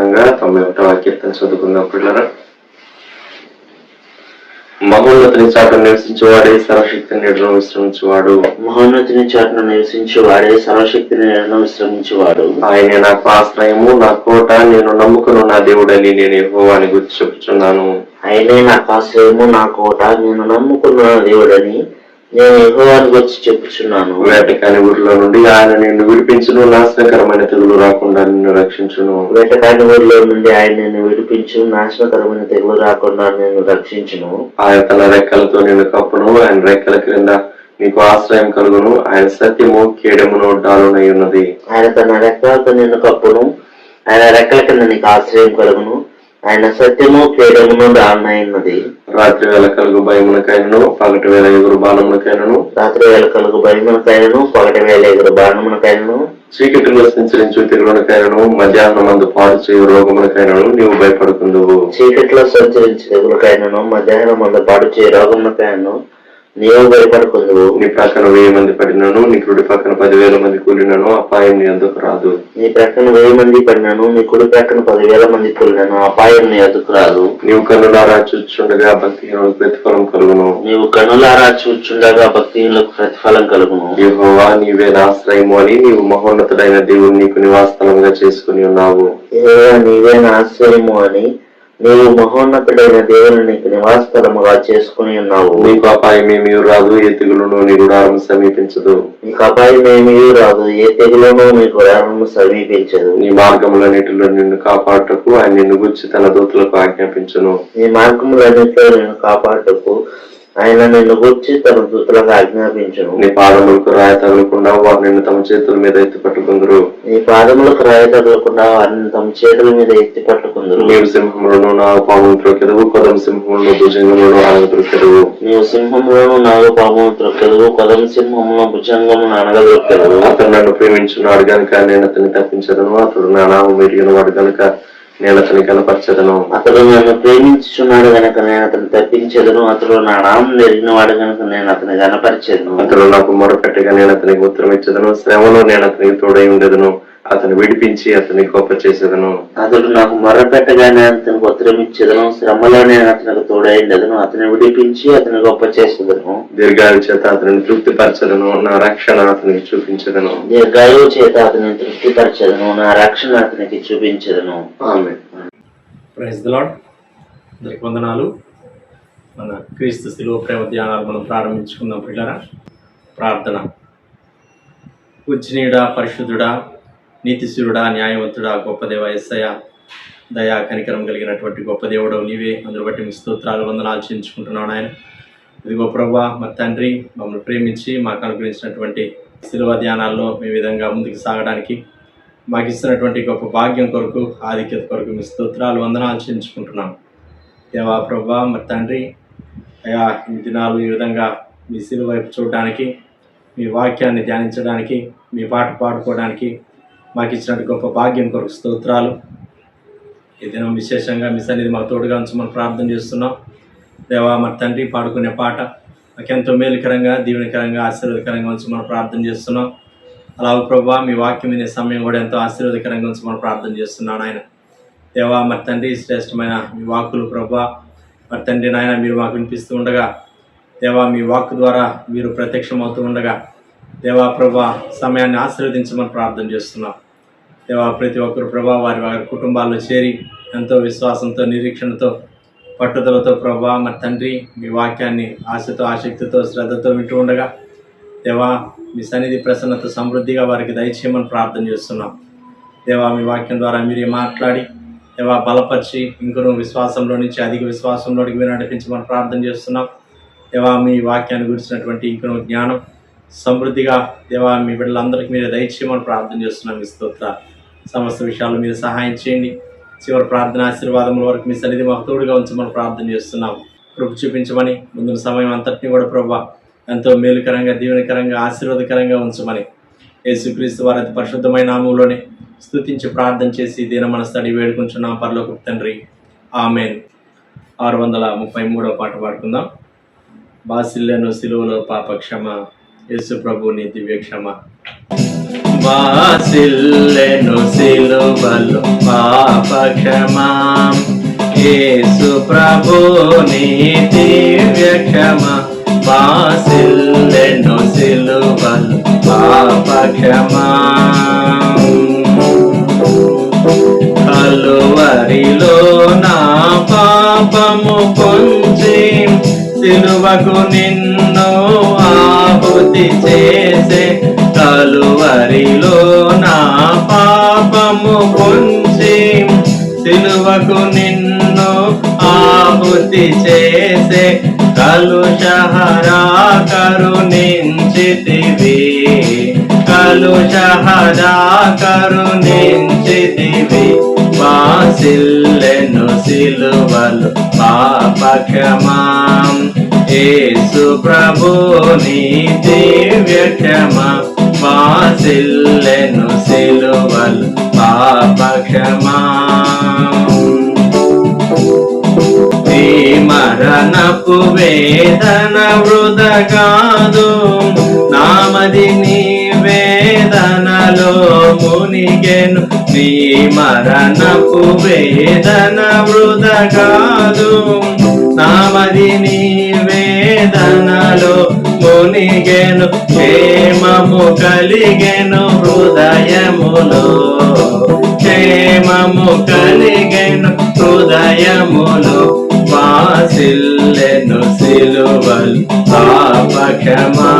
ప్రత్యేకంగా 91వ కీర్తన చదువుకుందాం పిల్లరా. మహోన్నతుని చాటున నివసించేవాడే సర్వశక్తిని నీడలో విశ్రమించేవాడు. మహోన్నతుని చాటున నివసించేవాడే సర్వశక్తిని నీడలో విశ్రమించేవాడు. ఆయనే నాకు ఆశ్రయము, నా కోట, నేను నమ్ముకున్న నా దేవుడని నేను యెహోవాని గురించి చెప్పుచున్నాను. ఆయనే నాకు ఆశ్రయము, నా కోట, నేను నమ్ముకున్న నా దేవుడని నేను యెహోవాని గురించి చెప్పుచున్నాను. వేటకాని ఊరిలో నుండి ఆయన నిన్ను విడిపించును, నాశనకరమైన తెగులు రాకుండా నిన్ను రక్షించును. వేటకాని ఊరిలో నుండి ఆయన నిన్ను విడిపించు, నాశనకరమైన తెగులు రాకుండా నేను రక్షించును. ఆయన తన రెక్కలతో నిన్ను కప్పును, ఆయన రెక్కల క్రింద నీకు ఆశ్రయం కలుగును. ఆయన సత్యము కేడమును డాలునై ఉన్నది. ఆయన తన రెక్కలతో నిన్ను కప్పును, ఆయన రెక్కల కింద నీకు ఆశ్రయం కలుగును. ఆయన సత్యము కేడమును డాలునై ఉన్నది. రాత్రి వేళ కలుగు భయమునకైనను, పగటి వేళ ఎగురు బాణమునకైనను, రాత్రి వేళ కలుగు భయమునకైనను, పగటి వేళ ఎగురు బాణమునకైనను, చీకటిలో సంచరించు తెగులునకైనను, మధ్యాహ్నమందు పాడు చేయు రోగమునకైనను నీవు భయపడుకుందువు. చీకటిలో సంచరించు తెగులకైనను, మధ్యాహ్నమందు పాడు చేయు రోగమునకైనను నీవు భయపడుకుందువు. నీ ప్రక్కన 1000 మంది పడినను, నీ కుడి పక్కన 10,000 మంది కూలినను అపాయం నీ అందుకు రాదు. నీ ప్రక్కన 1000 మంది పడినను, నీ కుడి ప్రక్కన 10,000 మంది కూలినను అపాయం నీ అందుకు రాదు. నీవు కన్నులారా చూచుండగా భక్తిహీనులకు ప్రతిఫలం కలుగును. నీవు కన్నులారా చూచుండగా భక్తిహీనులకు ప్రతిఫలం కలుగును. యెహోవా నీవే నా ఆశ్రయము అని నీవు మహోన్నతుడైన దేవుడు నీకు నివాసస్థలంగా చేసుకుని ఉన్నావు. యెహోవా నీవే నా ఆశ్రయము అని నీవు మహోన్నతుడైన దేవుని నీకు నివాసస్థలముగా చేసుకుని ఉన్నావు. నీకు అపాయమేమీ రాదు, ఏ తెగులును నీ గుడారం సమీపించదు. నీకు అపాయమేమీ రాదు, ఏ తెగులును నీ గుడారము సమీపించదు. నీ మార్గములన్నిటిలో నిన్ను కాపాడుటకు ఆయన నిన్ను గురించి తన దూతలకు ఆజ్ఞాపించును. నీ మార్గములన్నిటిలో నిన్ను కాపాడుటకు ఆయన నిన్ను గురించి తన దూతలకు ఆజ్ఞాపించును. నీ పాదములకు రాయి తగలకుండా వారు నిన్ను తమ చేతుల మీద ఎత్తి పట్టుకుందరు. నీ పాదములకు రాయి తగలకుండా వారిని తమ చేతుల మీద ఎత్తి పట్టుకుందరు. నీవు సింహములను నాగపామును త్రొక్కెదవు, కొదమ సింహములను భుజంగములను అనగదొక్కెదవు. నీవు సింహములను నాగపామును త్రొక్కెదవు, కొదమ సింహములను భుజంగమును అనగదొక్కెదవు. అతడు నన్ను ప్రేమించున్నాడు గనుక నేను అతన్ని తప్పించదను, అతడు నా నామం ఎరిగిన వాడు గనుక నేను అతని కనపరచదను. అతడు నన్ను ప్రేమించుచున్నాడు గనక నేను అతను తప్పించదను, అతడు నా నామం ఎరిగిన వాడు గనక నేను అతని కనపరచదను. అతడు నాకు మొరపెట్టగా నేను అతనికి ఉత్తరం ఇచ్చదను, శ్రమలో నేను అతనికి తోడై ఉండేదను, అతను విడిపించి అతని గొప్ప చేసేదను. అతడు నాకు మొరపెట్టగా నేను అతనికి ఉత్తరం ఇచ్చేదను, శ్రమలో నేను అతనికి తోడై ఉండేదను, అతని విడిపించి అతని గొప్ప చేసేదను. దీర్ఘాయు చేత అతనిని తృప్తిపరచదను, నా రక్షణ అతనికి చూపించదను. దీర్ఘాయువు చేత అతని తృప్తిపరచదను, నా రక్షణ అతనికి చూపించదను. ఆమేన్. Praise the Lord. అందరికి వందనాలు. మన క్రీస్తు శిలువ ప్రేమ ధ్యానాలు మనం ప్రారంభించుకుందాం పిల్లరా. ప్రార్థన. పూజనీయుడా, పరిశుద్ధుడా, నీతిశూరుడా, న్యాయవంతుడా, గొప్ప దేవ యేసయ్య, దయా కనికరం కలిగినటువంటి గొప్ప దేవుడు నీవే. అందును బట్టి మీ స్తోత్రాలు వందనాలు చెల్లించుకుంటున్నాను ఆయన. ఇదిగో ప్రభువా, మా తండ్రి మమ్మల్ని ప్రేమించి మాకు అనుగ్రహించినటువంటి శిలువ ధ్యానాల్లో మీ విధంగా ముందుకు సాగడానికి మాకు ఇస్తున్నటువంటి గొప్ప భాగ్యం కొరకు, ఆధిక్యత కొరకు మీ స్తోత్రాలు వందనాలు చెల్లించుకుంటున్నాం దేవా. ప్రభువా, మరి తండ్రి అయా, ఈ దినాలు ఈ విధంగా మీ శిలువ వైపు చూడడానికి, మీ వాక్యాన్ని ధ్యానించడానికి, మీ పాట పాడుకోవడానికి మాకు ఇచ్చినట్టు గొప్ప భాగ్యం కొరకు స్తోత్రాలు. ఈ దినం విశేషంగా మీ సన్నిధి మాకు తోడుగా ఉంచమని ప్రార్థన చేస్తున్నాం దేవా. మరి తండ్రి పాడుకునే పాట మాకెంతో మేలుకరంగా, దీవెనకరంగా, ఆశీర్వాదకరంగా ఉంచమని ప్రార్థన చేస్తున్నాం. అలాగే ప్రభువా, మీ వాక్యం వినే సమయం కూడా ఎంతో ఆశీర్వాదకరంగా ఉంచమని ప్రార్థన చేస్తున్నాను ఆయన దేవా. మరి తండ్రి శ్రేష్టమైన మీ వాక్కులు ప్రభువా, మరి తండ్రి నాయన మీరు మాకు వినిపిస్తూ ఉండగా దేవా, మీ వాక్కు ద్వారా మీరు ప్రత్యక్షమవుతూ ఉండగా దేవా ప్రభా, సమయాన్ని ఆశీర్వదించమని ప్రార్థన చేస్తున్నాం దేవా. ప్రతి ఒక్కరు ప్రభా వారి వారి కుటుంబాల్లో చేరి ఎంతో విశ్వాసంతో, నిరీక్షణతో, పట్టుదలతో ప్రభా మరి తండ్రి మీ వాక్యాన్ని ఆశతో, ఆసక్తితో, శ్రద్ధతో వింటూ ఉండగా దేవా, మీ సన్నిధి ప్రసన్నత సమృద్ధిగా వారికి దయచేయమని ప్రార్థన చేస్తున్నాం దేవా. మీ వాక్యం ద్వారా మీరే మాట్లాడి దేవా బలపరిచి ఇంకనూ విశ్వాసంలో నుంచి అధిక విశ్వాసంలోకి మీరు నడిపించమని ప్రార్థన చేస్తున్నాం దేవా. మీ వాక్యాన్ని గురించినటువంటి ఇంకనూ జ్ఞానం సమృద్ధిగా దేవా మీ బిడ్డలందరికీ మీరు దయచేయమని ప్రార్థన చేస్తున్నాం. మీ స్తోత్ర సమస్త విషయాలు మీరు సహాయం చేయండి. చివరి ప్రార్థన ఆశీర్వాదముల వరకు మీ సన్నిధి మాకు తోడుగా ఉంచమని ప్రార్థన చేస్తున్నాం. కృప చూపించమని ముందున్న సమయం అంతటినీ కూడా ప్రభా ఎంతో మేలుకరంగా, దీవెనకరంగా, ఆశీర్వాదకరంగా ఉంచమని యేసుక్రీస్తు వారి అతి పరిశుద్ధమైన నామములోనే స్తుతించి ప్రార్థన చేసి దీన మనస్తడి వేడుకుంటున్నాం పరలోకపు తండ్రి. ఆమేన్. 633వ పాట పాడుకుందాం. బాసిల్లను సిలువలో పాప క్షమ, యేసు ప్రభు నీ దివ్య క్షమ. వాసిల్లెను సిలువలో పాప క్షమా యేసు ప్రభు నీ దివ్య క్షమా వాసిల్లెను సిలువలో పాప క్షమా కలువరిలో నా పాపము పొంచి సిలువకు నిన్ను ఆహుతి చేసే కలువరిలో నా పాపము పొంచి సిలువకు నిన్ను ఆహుతి చేసే కలుషహరా కరుణించితివి కలుషహరా కరుణించితివి వాసిల్లెను సిలువలో పాప క్షమా యేసు ప్రభు నీ దివ్య క్షమా వాసిల్లెను సిలువలో పాప క్షమా ఈ మరణపు వేదన వృధ కాదు నామది నీ వేదనలో మునిగెను నీ మరణపు వేదన వృధ కాదు నామది నీ వేదనలో మునిగెను క్షేమము కలిగెను హృదయములో క్షేమము కలిగెను హృదయములో వాసిల్లెను సిలువలో పాప క్షమా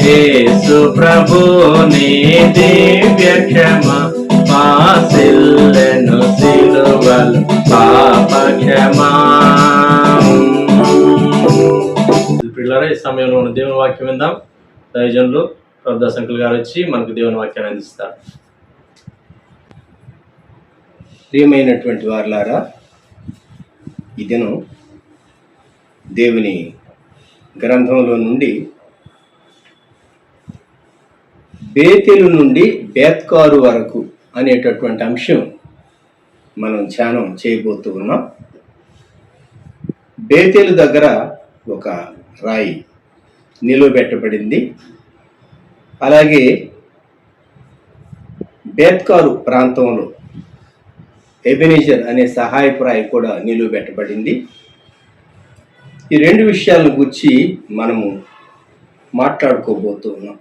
యేసు ప్రభు నీ దివ్య క్షమా వాసిల్లెను సిలువలో పాప క్షమా. పిల్లరా ఈ సమయంలో ఉన్న దేవుని వాక్యం విందాం. దైవజనులు ప్రభుదాస్ అంకుల్ గారు వచ్చి మనకు దేవుని వాక్యాన్ని అందిస్తారు. ప్రియమైనటువంటి వారలారా, ఈ దినం దేవుని గ్రంథంలో నుండి బేతేలు నుండి బేత్కారు వరకు అనేటటువంటి అంశం మనం ధ్యానం చేయబోతూ ఉన్నాం. బేతేలు దగ్గర ఒక రాయి నిలువబెట్టబడింది. అలాగే బేత్కారు ప్రాంతంలో ఎబెనెజర్ అనే సహాయపు రాయి కూడా నిలువబెట్టబడింది. ఈ రెండు విషయాలను గురించి మనము మాట్లాడుకోబోతూ ఉన్నాం.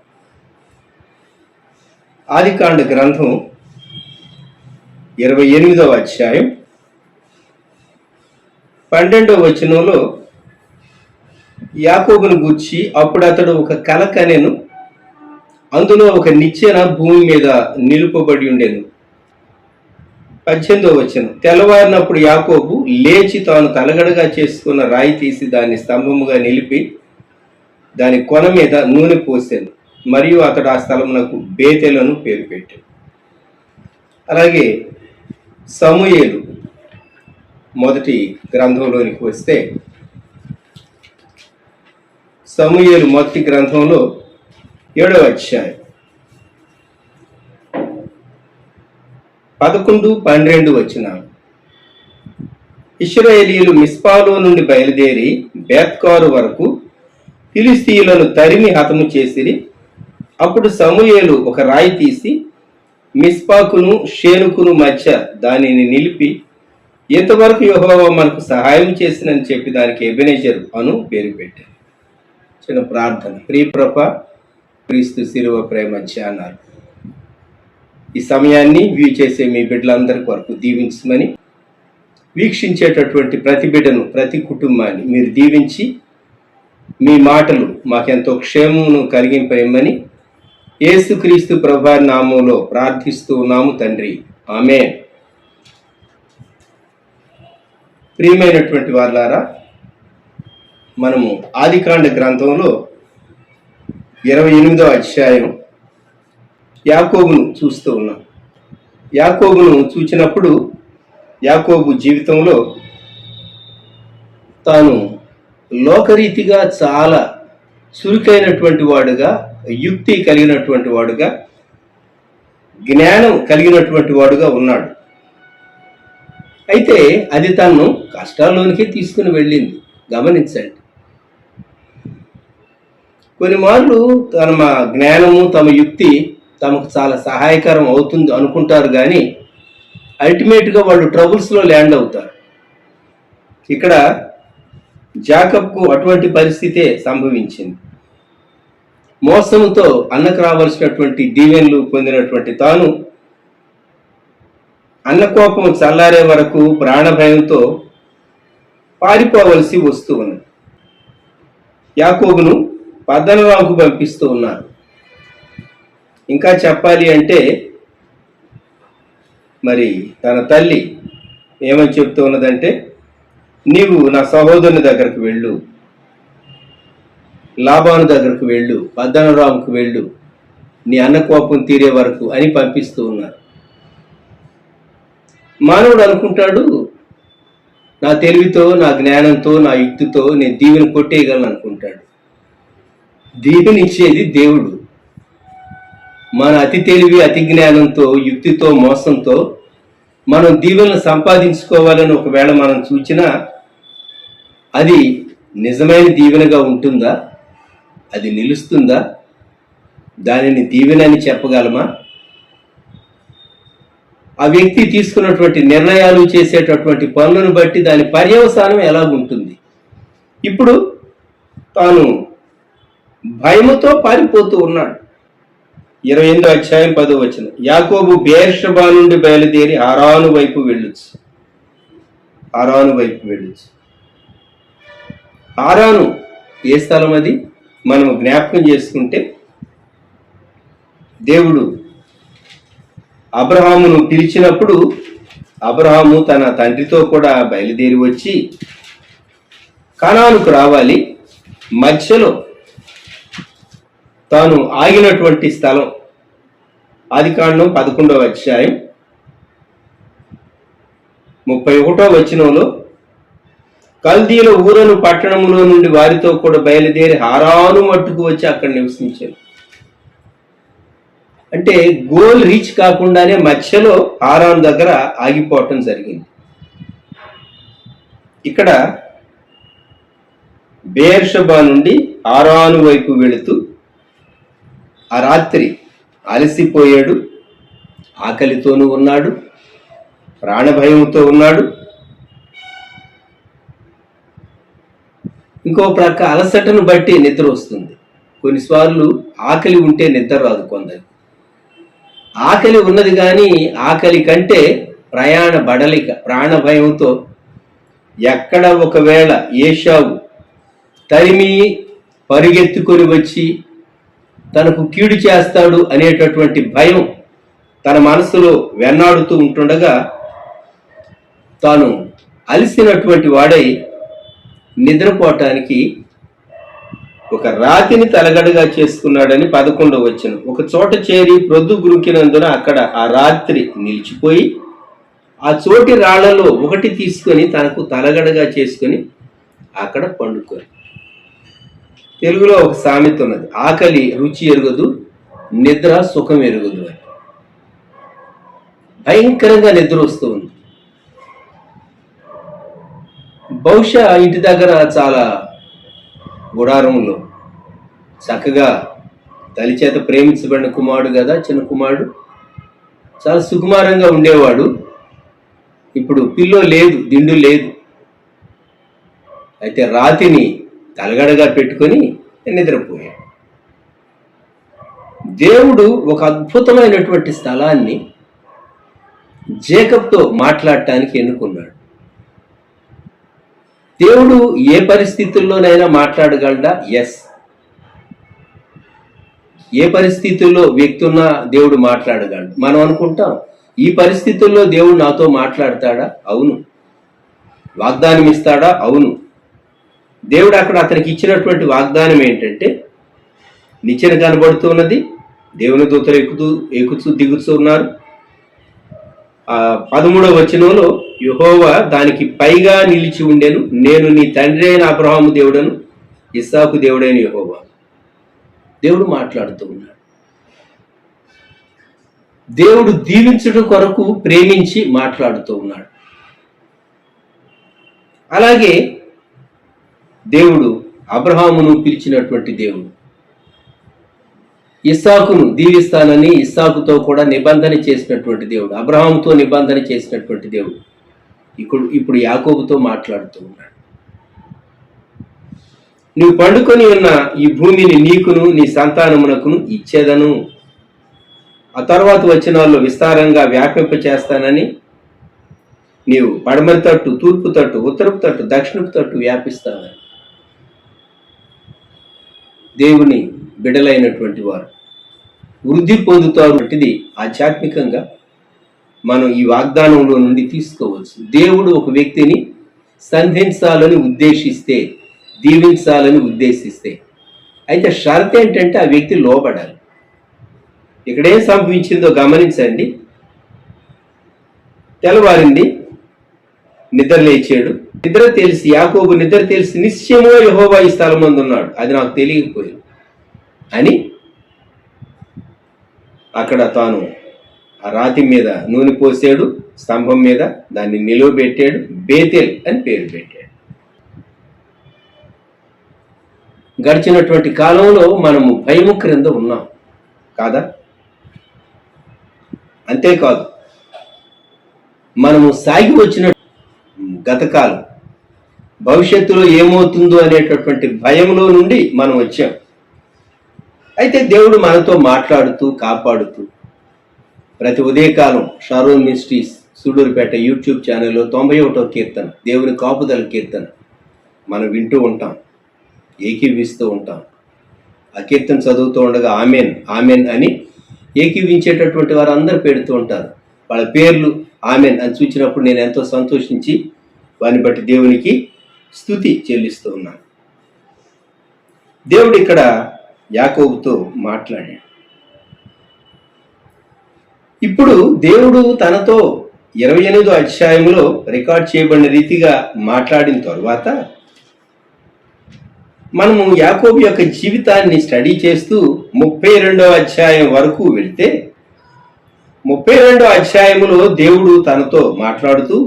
ఆదికాండ గ్రంథం 28వ అధ్యాయం 12వ వచనంలో యాకోబును గూర్చి అప్పుడు అతడు ఒక కల కనెను, అందులో ఒక నిచ్చెన భూమి మీద నిలుపబడి ఉండెను. 18వ వచనం, తెల్లవారినప్పుడు యాకోబు లేచి తాను తలగడగా చేసుకున్న రాయి తీసి దాన్ని స్తంభముగా నిలిపి దాని కొన మీద నూనె పోసాను, మరియు అతడు ఆ స్థలమునకు బేతేలను పేరు పెట్టాడు. అలాగే సమూయేలు మొదటి గ్రంథంలోనికి వస్తే, సమూయేలు మొదటి గ్రంథంలో 7వ అధ్యాయం 11-12 వచనాలు. ఇశ్రాయేలీయులు మిస్పాలో నుండి బయలుదేరి బేత్కారు వరకు ఫిలిస్తీయులను తరిమి హతము చేసిరి. అప్పుడు సమూయేలు ఒక రాయి తీసి మిస్పాకును షేనుకును మధ్య దానిని నిలిపి, ఇంతవరకు యెహోవా మనకు సహాయం చేసినని చెప్పి దానికి ఎబెనెజరు అను పేరు పెట్టారు. చిన్న ప్రార్థన. ప్రియప్రభ, క్రీస్తు శిలువ ప్రేమ ధ్యానాలు ఈ సమయాన్ని వ్యూ చేసే మీ బిడ్డలందరి కొరకు దీవించమని, వీక్షించేటటువంటి ప్రతి బిడ్డను, ప్రతి కుటుంబాన్ని మీరు దీవించి మీ మాటలు మాకెంతో క్షేమమును కలిగింపేయమని యేసుక్రీస్తు ప్రభు నామములో ప్రార్థిస్తూ ఉన్నాము తండ్రి, ఆమేన్. ప్రియమైనటువంటి వారలారా, మనము ఆదికాండ గ్రంథంలో 28వ అధ్యాయం యాకోబును చూస్తూ ఉన్నాం. యాకోబును చూచినప్పుడు యాకోబు జీవితంలో తాను లోకరీతిగా చాలా చురుకైనటువంటి వాడుగా, యుక్తి కలిగినటువంటి వాడుగా, జ్ఞానం కలిగినటువంటి వాడుగా ఉన్నాడు. అయితే అది తను కష్టాల్లోనికి తీసుకుని వెళ్ళింది. గమనించండి, కొన్ని మార్లు తమ జ్ఞానము, తమ యుక్తి తమకు చాలా సహాయకరం అవుతుంది అనుకుంటారు, కానీ అల్టిమేట్గా వాళ్ళు ట్రబుల్స్లో ల్యాండ్ అవుతారు. ఇక్కడ జాకబ్కు అటువంటి పరిస్థితే సంభవించింది. మోసంతో అన్నకు రావాల్సినటువంటి దీవెనలు పొందినటువంటి తాను అన్న కోపం చల్లారే వరకు ప్రాణభయంతో పారిపోవలసి వస్తూ ఉన్నది. యాకోబును పద్దనరాముకు పంపిస్తూ ఉన్నారు. ఇంకా చెప్పాలి అంటే మరి తన తల్లి ఏమని చెప్తూ ఉన్నదంటే, నీవు నా సహోదరుని దగ్గరకు వెళ్ళు, లాబాను దగ్గరకు వెళ్ళు, పద్దనరాముకు వెళ్ళు, నీ అన్న కోపం తీరే వరకు అని పంపిస్తూ ఉన్నారు. మానవుడు అనుకుంటాడు, నా తెలివితో, నా జ్ఞానంతో, నా యుక్తితో నేను దీవెన కొట్టేయగలను అనుకుంటాడు. దీవెనిచ్చేది దేవుడు. మన అతి తెలివి, అతి జ్ఞానంతో, యుక్తితో, మోసంతో మనం దీవెనలు సంపాదించుకోవాలని ఒకవేళ మనం చూచినా అది నిజమైన దీవెనగా ఉంటుందా? అది నిలుస్తుందా? దానిని దీవెనని చెప్పగలమా? ఆ వ్యక్తి తీసుకున్నటువంటి నిర్ణయాలు, చేసేటటువంటి పనులను బట్టి దాని పర్యవసానం ఎలాగుంటుంది? ఇప్పుడు తాను భయముతో పారిపోతూ ఉన్నాడు. 28వ అధ్యాయం 10వ వచనం, యాకోబు బెయేర్షెబా నుండి బయలుదేరి హారాను వైపు వెళ్ళొచ్చు. హారాను ఏ స్థలం? అది మనం జ్ఞాపకం చేసుకుంటే, దేవుడు అబ్రహామును పిలిచినప్పుడు అబ్రహాము తన తండ్రితో కూడా బయలుదేరి వచ్చి కనానుకు రావాలి. మధ్యలో తాను ఆగినటువంటి స్థలం ఆదికాండం 11వ అధ్యాయం 31వ వచనంలో, కల్దీల ఊరను పట్టణములో నుండి వారితో కూడా బయలుదేరి హారాను మట్టుకు వచ్చి అక్కడ నివసించారు. అంటే గోల్ రీచ్ కాకుండానే మధ్యలో హారాను దగ్గర ఆగిపోవటం జరిగింది. ఇక్కడ బెయేర్షెబా నుండి హారాను వైపు వెళుతూ ఆ రాత్రి అలసిపోయాడు, ఆకలితోనూ ఉన్నాడు, ప్రాణభయంతో ఉన్నాడు. ఇంకో ప్రక్క అలసటను బట్టి నిద్ర వస్తుంది. కొన్నిసార్లు ఆకలి ఉంటే నిద్ర రాదు కొందరు. ఆకలి ఉన్నది కానీ ఆకలి కంటే ప్రయాణ బడలిక, ప్రాణభయంతో ఎక్కడ ఒకవేళ ఏశావు తరిమి పరిగెత్తుకొని వచ్చి తనకు కీడు చేస్తాడు అనేటటువంటి భయం తన మనసులో వెన్నాడుతూ ఉంటుండగా తాను అలసినటువంటి వాడై నిద్రపోవటానికి ఒక రాతిని తలగడగా చేసుకున్నాడని 11వ వచనం. ఒక చోట చేరి ప్రొద్దు గురుకినందున అక్కడ ఆ రాత్రి నిలిచిపోయి ఆ చోటి రాళ్లలో ఒకటి తీసుకొని తనకు తలగడగా చేసుకొని అక్కడ పండుకొని. తెలుగులో ఒక సామెత ఉన్నది, ఆకలి రుచి ఎరుగదు, నిద్ర సుఖం ఎరుగదు అని. భయంకరంగా నిద్ర వస్తూ ఉంది. బహుశా ఇంటి దగ్గర చాలా గుడారంలో చక్కగా తల్లి చేత ప్రేమించబడిన కుమారుడు కదా, చిన్న కుమారుడు, చాలా సుకుమారంగా ఉండేవాడు. ఇప్పుడు పిల్లో లేదు, దిండు లేదు. అయితే రాతిని తలగడగా పెట్టుకొని నిద్రపోయాడు. దేవుడు ఒక అద్భుతమైనటువంటి స్థలాన్ని జేకబ్తో మాట్లాడటానికి ఎన్నుకున్నాడు. దేవుడు ఏ పరిస్థితుల్లోనైనా మాట్లాడగలడా? ఎస్. ఏ పరిస్థితుల్లో వ్యక్తి ఉన్నా దేవుడు మాట్లాడగలడు. మనం అనుకుంటాం, ఈ పరిస్థితుల్లో దేవుడు నాతో మాట్లాడతాడా? అవును. వాగ్దానం ఇస్తాడా? అవును. దేవుడు అక్కడ అతనికి ఇచ్చినటువంటి వాగ్దానం ఏంటంటే, నిచ్చెన కనబడుతూ ఉన్నది, దేవుని దూతలు ఎక్కుతూ దిగుతూ ఉన్నారు. 13వ వచనంలో, యెహోవా దానికి పైగా నిలిచి ఉండెను, నేను నీ తండ్రి అయిన అబ్రహాము దేవుడను, ఇస్సాకు దేవుడైన యెహోవా. దేవుడు మాట్లాడుతూ ఉన్నాడు. దేవుడు దీవించుట కొరకు ప్రేమించి మాట్లాడుతూ ఉన్నాడు. అలాగే దేవుడు అబ్రహామును పిలిచినటువంటి దేవుడు. ఇస్సాకును దీవిస్తానని ఇస్సాకుతో కూడా నిబంధన చేసినటువంటి దేవుడు, అబ్రహాముతో నిబంధన చేసినటువంటి దేవుడు ఇప్పుడు యాకోబుతో మాట్లాడుతూ ఉన్నాడు. నువ్వు పండుకొని ఉన్న ఈ భూమిని నీకును నీ సంతానమునకును ఇచ్చేదను, ఆ తర్వాత వచ్చిన వాళ్ళు విస్తారంగా వ్యాపింప చేస్తానని, నీవు పడమరి తట్టు, తూర్పు తట్టు, ఉత్తరపు తట్టు, దక్షిణపు తట్టు వ్యాపిస్తావని. దేవుని బిడలైనటువంటి వారు వృద్ధి పొందుతారు. వంటిది ఆధ్యాత్మికంగా మనం ఈ వాగ్దానంలో నుండి తీసుకోవచ్చు. దేవుడు ఒక వ్యక్తిని సంధించాలని ఉద్దేశిస్తే, దీవించాలని ఉద్దేశిస్తే, అయితే షరత్ ఏంటంటే ఆ వ్యక్తి లోబడాలి. ఇక్కడేం సంభవించిందో గమనించండి. తెల్లవారింది, నిద్ర లేచాడు. నిద్ర తెలిసి యాకోబు నిద్ర తెలిసి నిశ్చయముగా యెహోవా ఈ స్థలం మందు ఉన్నాడు, అది నాకు తెలియకపోయింది అని అక్కడ తాను ఆ రాతి మీద నూనె పోసాడు, స్తంభం మీద దాన్ని నిలువబెట్టాడు, బేతేల్ అని పేరు పెట్టాడు. గడిచినటువంటి కాలంలో మనము భయము క్రింద ఉన్నాం కాదా? అంతేకాదు, మనము సాగి వచ్చిన గతకాలం భవిష్యత్తులో ఏమవుతుందో అనేటటువంటి భయంలో నుండి మనం వచ్చాం. అయితే దేవుడు మనతో మాట్లాడుతూ కాపాడుతూ ప్రతి ఉదయకాలం షారోన్ మినిస్ట్రీస్ సూడూరుపేట యూట్యూబ్ ఛానల్లో 91వ కీర్తన, దేవుని కాపుదల కీర్తన మనం వింటూ ఉంటాం, ఏకీవిస్తూ ఉంటాం. ఆ కీర్తన చదువుతూ ఉండగా ఆమెన్ ఆమెన్ అని ఏకీవించేటటువంటి వారు అందరూ పెడుతూ ఉంటారు. వాళ్ళ పేర్లు ఆమెన్ అని చూసినప్పుడు నేను ఎంతో సంతోషించి వారిని బట్టి దేవునికి స్తుతి చెల్లిస్తూ ఉన్నాను. దేవుడు ఇక్కడ యాకోబుతో మాట్లాడాడు. ఇప్పుడు దేవుడు తనతో 28వ అధ్యాయంలో రికార్డ్ చేయబడిన రీతిగా మాట్లాడిన తరువాత మనము యాకోబు యొక్క జీవితాన్ని స్టడీ చేస్తూ 32వ అధ్యాయం వరకు వెళ్తే 32వ అధ్యాయంలో దేవుడు తనతో మాట్లాడుతూ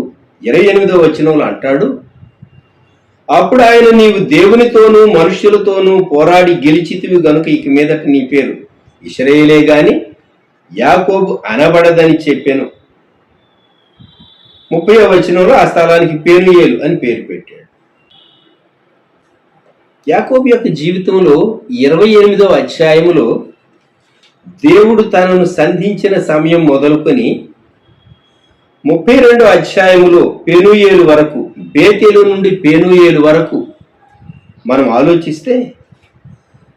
28వ వచనంలో అంటాడు, అప్పుడు ఆయన నీవు దేవునితోనూ మనుష్యులతోనూ పోరాడి గెలిచితివి గనుక ఇక మీదట నీ పేరు ఇశ్రాయేలే గాని యాకోబు అనబడదని చెప్పాను. 30వ వచనంలో ఆ స్థలానికి పెనూయేలు అని పేరు పెట్టాడు. యాకోబు యొక్క జీవితంలో 28వ అధ్యాయములో దేవుడు తనను సంధించిన సమయం మొదలుకొని 32వ అధ్యాయములో పెనూయేలు వరకు, బేతేలు నుండి పెనూయేలు వరకు మనం ఆలోచిస్తే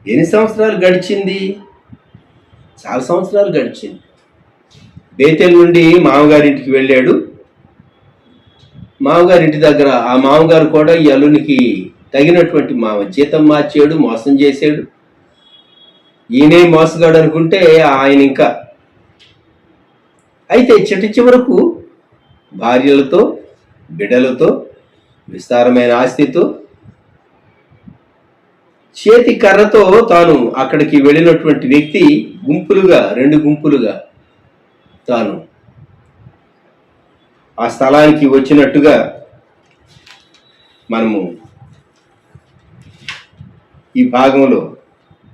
ఎన్ని సంవత్సరాలు గడిచింది? చాలా సంవత్సరాలు గడిచింది. బేతేలు నుండి మామగారింటికి వెళ్ళాడు. మామగారింటి దగ్గర ఆ మామగారు కూడా ఈ అల్లునికి తగినటువంటి జీతం మార్చాడు, మోసం చేశాడు. ఈయనే మోసగాడు అనుకుంటే ఆయన ఇంకా. అయితే చివరకు భార్యలతో, బిడ్డలతో, విస్తారమైన ఆస్తితో, చేతి కర్రతో తాను అక్కడికి వెళ్ళినటువంటి వ్యక్తి గుంపులుగా, 2 గుంపులుగా తాను ఆ స్థలానికి వచ్చినట్టుగా మనము ఈ భాగంలో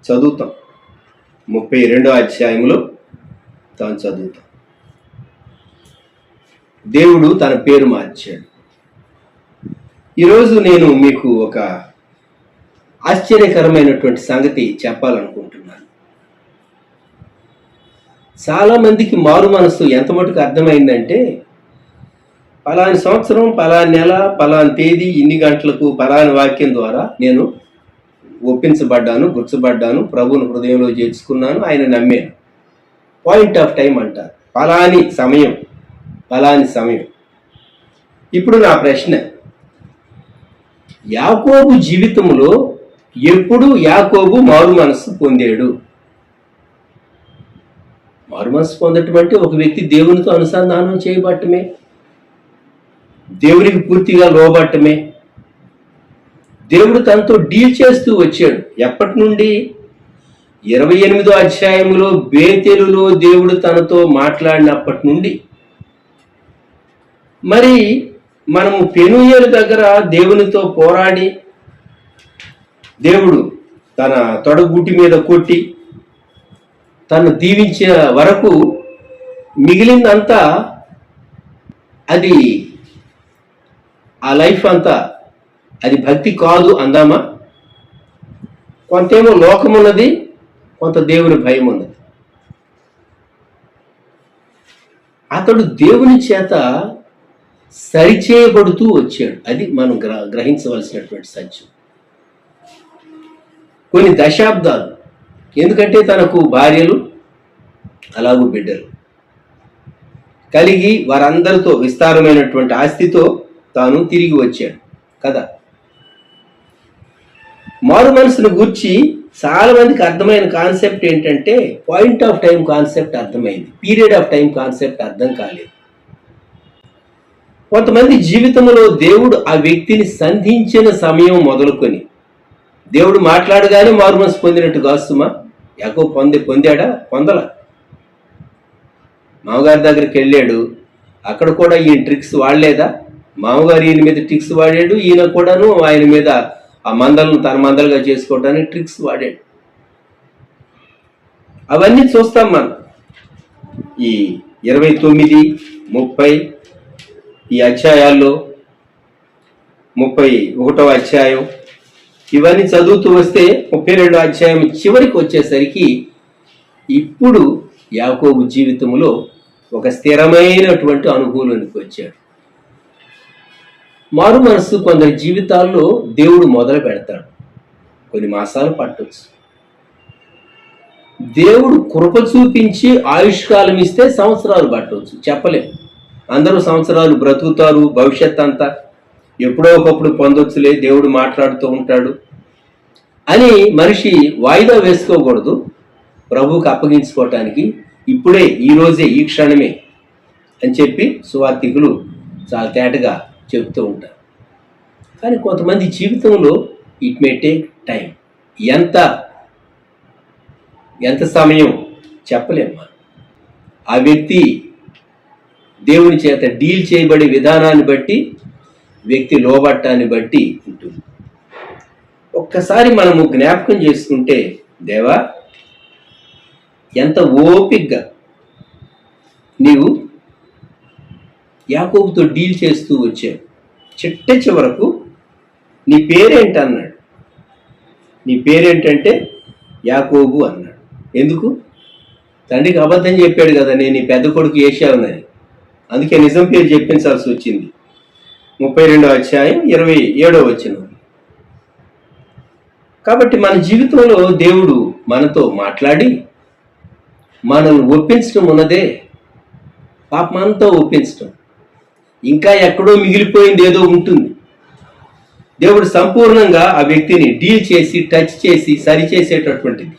చదువుతాం. 32వ అధ్యాయంలో తాను చదువుతాం. దేవుడు తన పేరు మార్చాడు. ఈరోజు నేను మీకు ఒక ఆశ్చర్యకరమైనటువంటి సంగతి చెప్పాలనుకుంటున్నాను. చాలా మందికి మారు మనసు ఎంత మటుకు అర్థమైందంటే, పలాని సంవత్సరం, పలాని నెల, పలాని తేదీ, ఇన్ని గంటలకు పలాని వాక్యం ద్వారా నేను ఒప్పించబడ్డాను, గుర్చబడ్డాను, ప్రభువును హృదయంలో చేర్చుకున్నాను, ఆయన నమ్మాను. పాయింట్ ఆఫ్ టైం అంటారు. పలాని సమయం. ఇప్పుడు నా ప్రశ్న, యాకోబు జీవితంలో ఎప్పుడు యాకోబు మారు మనస్సు పొందాడు? మారు మనస్సు పొందటం అంటే ఒక వ్యక్తి దేవునితో అనుసంధానం చేయబట్టమే, దేవునికి పూర్తిగా లోబట్టమే. దేవుడు తనతో డీల్ చేస్తూ వచ్చాడు. ఎప్పటి నుండి? 28వ అధ్యాయంలో బేతేలులో దేవుడు తనతో మాట్లాడినప్పటి నుండి. మరి మనము పెనూయేలు దగ్గర దేవునితో పోరాడి దేవుడు తన తొడగుటి మీద కొట్టి తను దీవించిన వరకు మిగిలిందంతా అది ఆ లైఫ్ అంతా అది భక్తి కాదు అందామా? కొంతేమో లోకం ఉన్నది, కొంత దేవుని భయం ఉన్నది. అతడు దేవుని చేత సరిచేయబడుతూ వచ్చాడు. అది మనం గ్రహించవలసినటువంటి సత్యం. కొన్ని దశాబ్దాలు, ఎందుకంటే తనకు భార్యలు అలాగూ బిడ్డలు కలిగి వారందరితో విస్తారమైనటువంటి ఆస్తితో తాను తిరిగి వచ్చాడు కదా. మారు మనసును గూర్చి చాలా మందికి అర్థమైన కాన్సెప్ట్ ఏంటంటే పాయింట్ ఆఫ్ టైం కాన్సెప్ట్ అర్థమైంది, పీరియడ్ ఆఫ్ టైం కాన్సెప్ట్ అర్థం కాలేదు. కొంతమంది జీవితంలో దేవుడు ఆ వ్యక్తిని సంధించిన సమయం మొదలుకొని, దేవుడు మాట్లాడగానే మారు మనసు పొందినట్టు కాస్తుమా? యాకోబు పొందాడా? పొందల. మామగారి దగ్గరికి వెళ్ళాడు, అక్కడ కూడా ఈయన ట్రిక్స్ వాడలేదా? మామగారు ఈయన మీద ట్రిక్స్ వాడాడు, ఈయన కూడాను ఆయన మీద ఆ మందలను తన మందలుగా చేసుకోవడానికి ట్రిక్స్ వాడాడు. అవన్నీ చూస్తాం మనం. ఈ 29, 30 ఈ అధ్యాయాల్లో 31వ అధ్యాయం ఇవన్నీ చదువుతూ వస్తే 32వ అధ్యాయం చివరికి వచ్చేసరికి ఇప్పుడు యాకోబు జీవితంలో ఒక స్థిరమైనటువంటి అనుభూతికి వచ్చాడు. మారు మనసు కొందరి జీవితాల్లో దేవుడు మొదలు పెడతాడు, కొన్ని మాసాలు పట్టవచ్చు. దేవుడు కృప చూపించి ఆయుష్కాలం ఇస్తే సంవత్సరాలు పట్టవచ్చు, చెప్పలేం. అందరూ సంవత్సరాలు బ్రతుకుతారు, భవిష్యత్ అంతా ఎప్పుడో ఒకప్పుడు పొందొచ్చులే, దేవుడు మాట్లాడుతూ ఉంటాడు అని మనిషి వాయిదా వేసుకోకూడదు. ప్రభువుకి అప్పగించుకోవటానికి ఇప్పుడే, ఈ రోజే, ఈ క్షణమే అని చెప్పి సువార్థికులు చాలా తేటగా చెప్తూ ఉంటారు. కానీ కొంతమంది జీవితంలో ఇట్ మే టేక్ టైం. ఎంత సమయం చెప్పలేమ్మా. ఆ వ్యక్తి దేవుని చేత డీల్ చేయబడే విధానాన్ని బట్టి, వ్యక్తి లోబట్టాన్ని బట్టి ఉంటుంది. ఒక్కసారి మనము జ్ఞాపకం చేసుకుంటే, దేవా ఎంత ఓపికగా నీవు యాకోబుతో డీల్ చేస్తూ వచ్చావు. చిట్ట చివరకు నీ పేరేంటి అన్నాడు. నీ పేరేంటంటే యాకోబు అన్నాడు. ఎందుకు? తండ్రికి అబద్ధం చెప్పాడు కదా, నేను నీ పెద్ద కొడుకు ఏశావునని. అందుకే నిజం పేరు చెప్పించాల్సి వచ్చింది. 32వ అధ్యాయం 27వ వచనం. కాబట్టి మన జీవితంలో దేవుడు మనతో మాట్లాడి మనల్ని ఒప్పించడం ఉన్నదే, పాపమంతా ఒప్పించడం. ఇంకా ఎక్కడో మిగిలిపోయింది ఏదో ఉంటుంది. దేవుడు సంపూర్ణంగా ఆ వ్యక్తిని డీల్ చేసి, టచ్ చేసి, సరిచేసేటటువంటిది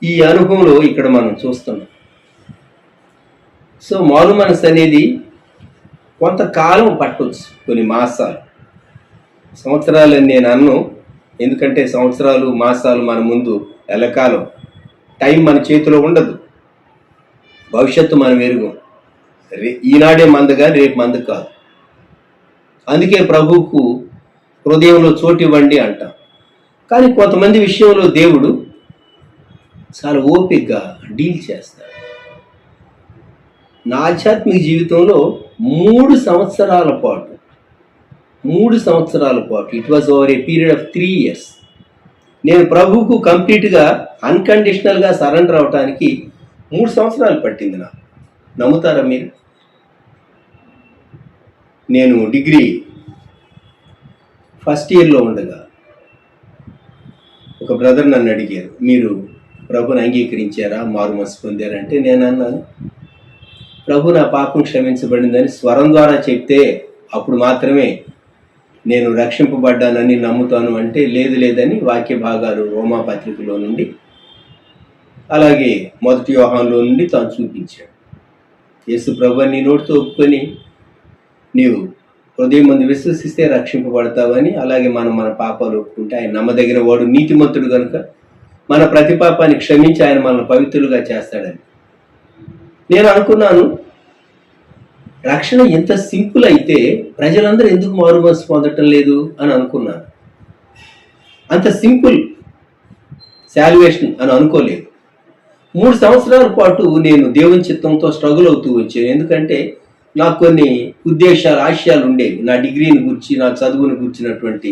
ఈ అనుభవంలో ఇక్కడ మనం చూస్తున్నాం. సో మారు మనసు అనేది కొంతకాలం పట్టవచ్చు, కొన్ని మాసాలు, సంవత్సరాలని నేను అన్ను. ఎందుకంటే సంవత్సరాలు, మాసాలు మన ముందు ఎల్లకాలం. టైం మన చేతిలో ఉండదు, భవిష్యత్తు మనం ఎరుగు. ఈనాడే మందగా, రేపు మందు కాదు. అందుకే ప్రభువుకు హృదయంలో చోటు ఇవ్వండి అంటాం. కానీ కొంతమంది విషయంలో దేవుడు చాలా ఓపికగా డీల్ చేస్తాడు. నా ఆధ్యాత్మిక జీవితంలో 3 సంవత్సరాల పాటు, it was over a period of 3 years, నేను ప్రభువుకు కంప్లీట్గా అన్కండిషనల్గా సరెండర్ అవటానికి 3 సంవత్సరాలు పట్టింది నాకు. నమ్ముతారా మీరు? నేను డిగ్రీ ఫస్ట్ ఇయర్లో ఉండగా ఒక బ్రదర్ నన్ను అడిగారు, మీరు ప్రభుని అంగీకరించారా, మారు మనసు పొందారంటే నేను అన్నాను, ప్రభు నా పాపం క్షమించబడిందని స్వరం ద్వారా చెప్తే అప్పుడు మాత్రమే నేను రక్షింపబడ్డానని నమ్ముతాను అంటే, లేదని వాక్య భాగాలు రోమా పత్రికలో నుండి, అలాగే 1 యోహానులో నుండి తాను చూపించాడు. యేసు ప్రభువుని నీ నోటితో ఒప్పుకొని నీవు హృదయం ముందు విశ్వసిస్తే రక్షింపబడతావని, అలాగే మన పాపాలు ఒప్పుకుంటే ఆయన నమ్మదగిన వాడు, నీతిమంతుడు కనుక మన ప్రతి పాపాన్ని క్షమించి ఆయన మనల్ని పవిత్రులుగా చేస్తాడని నేను అనుకున్నాను. రక్షణ ఎంత సింపుల్ అయితే ప్రజలందరూ ఎందుకు మారు మనసు పొందటం లేదు అని అనుకున్నాను. అంత సింపుల్ శాల్వేషన్ అని అనుకోలేదు. 3 సంవత్సరాల పాటు నేను దేవుని చిత్తంతో స్ట్రగుల్ అవుతూ వచ్చాను. ఎందుకంటే నాకు కొన్ని ఉద్దేశాలు, ఆశయాలు ఉండేవి. నా డిగ్రీని గురించి, నా చదువుని గురించినటువంటి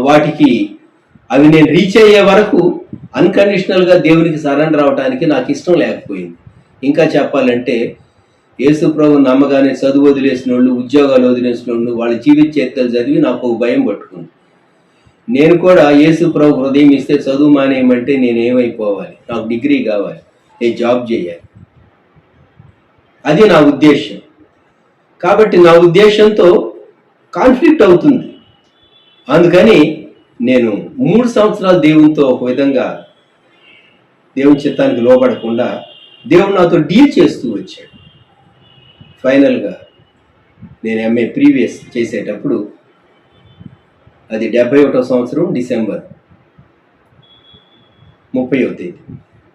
వాటికి అవి నేను రీచ్ అయ్యే వరకు అన్కండిషనల్గా దేవునికి సరెండర్ అవడానికి నాకు ఇష్టం లేకపోయింది. ఇంకా చెప్పాలంటే యేసు ప్రభు నమ్మగానే చదువు వదిలేసిన వాళ్ళు, ఉద్యోగాలు వదిలేసిన వాళ్ళు, వాళ్ళ జీవిత చరిత్రలు చదివి నాకు ఒక భయం పట్టుకుంది. నేను కూడా యేసు ప్రభు హృదయం ఇస్తే చదువు మానేయమంటే నేను ఏమైపోవాలి? నాకు డిగ్రీ కావాలి, నేను జాబ్ చేయాలి. అది నా ఉద్దేశం. కాబట్టి నా ఉద్దేశంతో కాన్ఫ్లిక్ట్ అవుతుంది. అందుకని నేను 3 సంవత్సరాలు దేవునితో ఒక విధంగా దేవుని చిత్తానికి లోబడకుండా దేవుడు నాతో డీల్ చేస్తూ వచ్చాడు. ఫైనల్గా నేను ఎంఏ ప్రీవియస్ చేసేటప్పుడు, అది 71వ సంవత్సరం డిసెంబర్ 30వ తేదీ,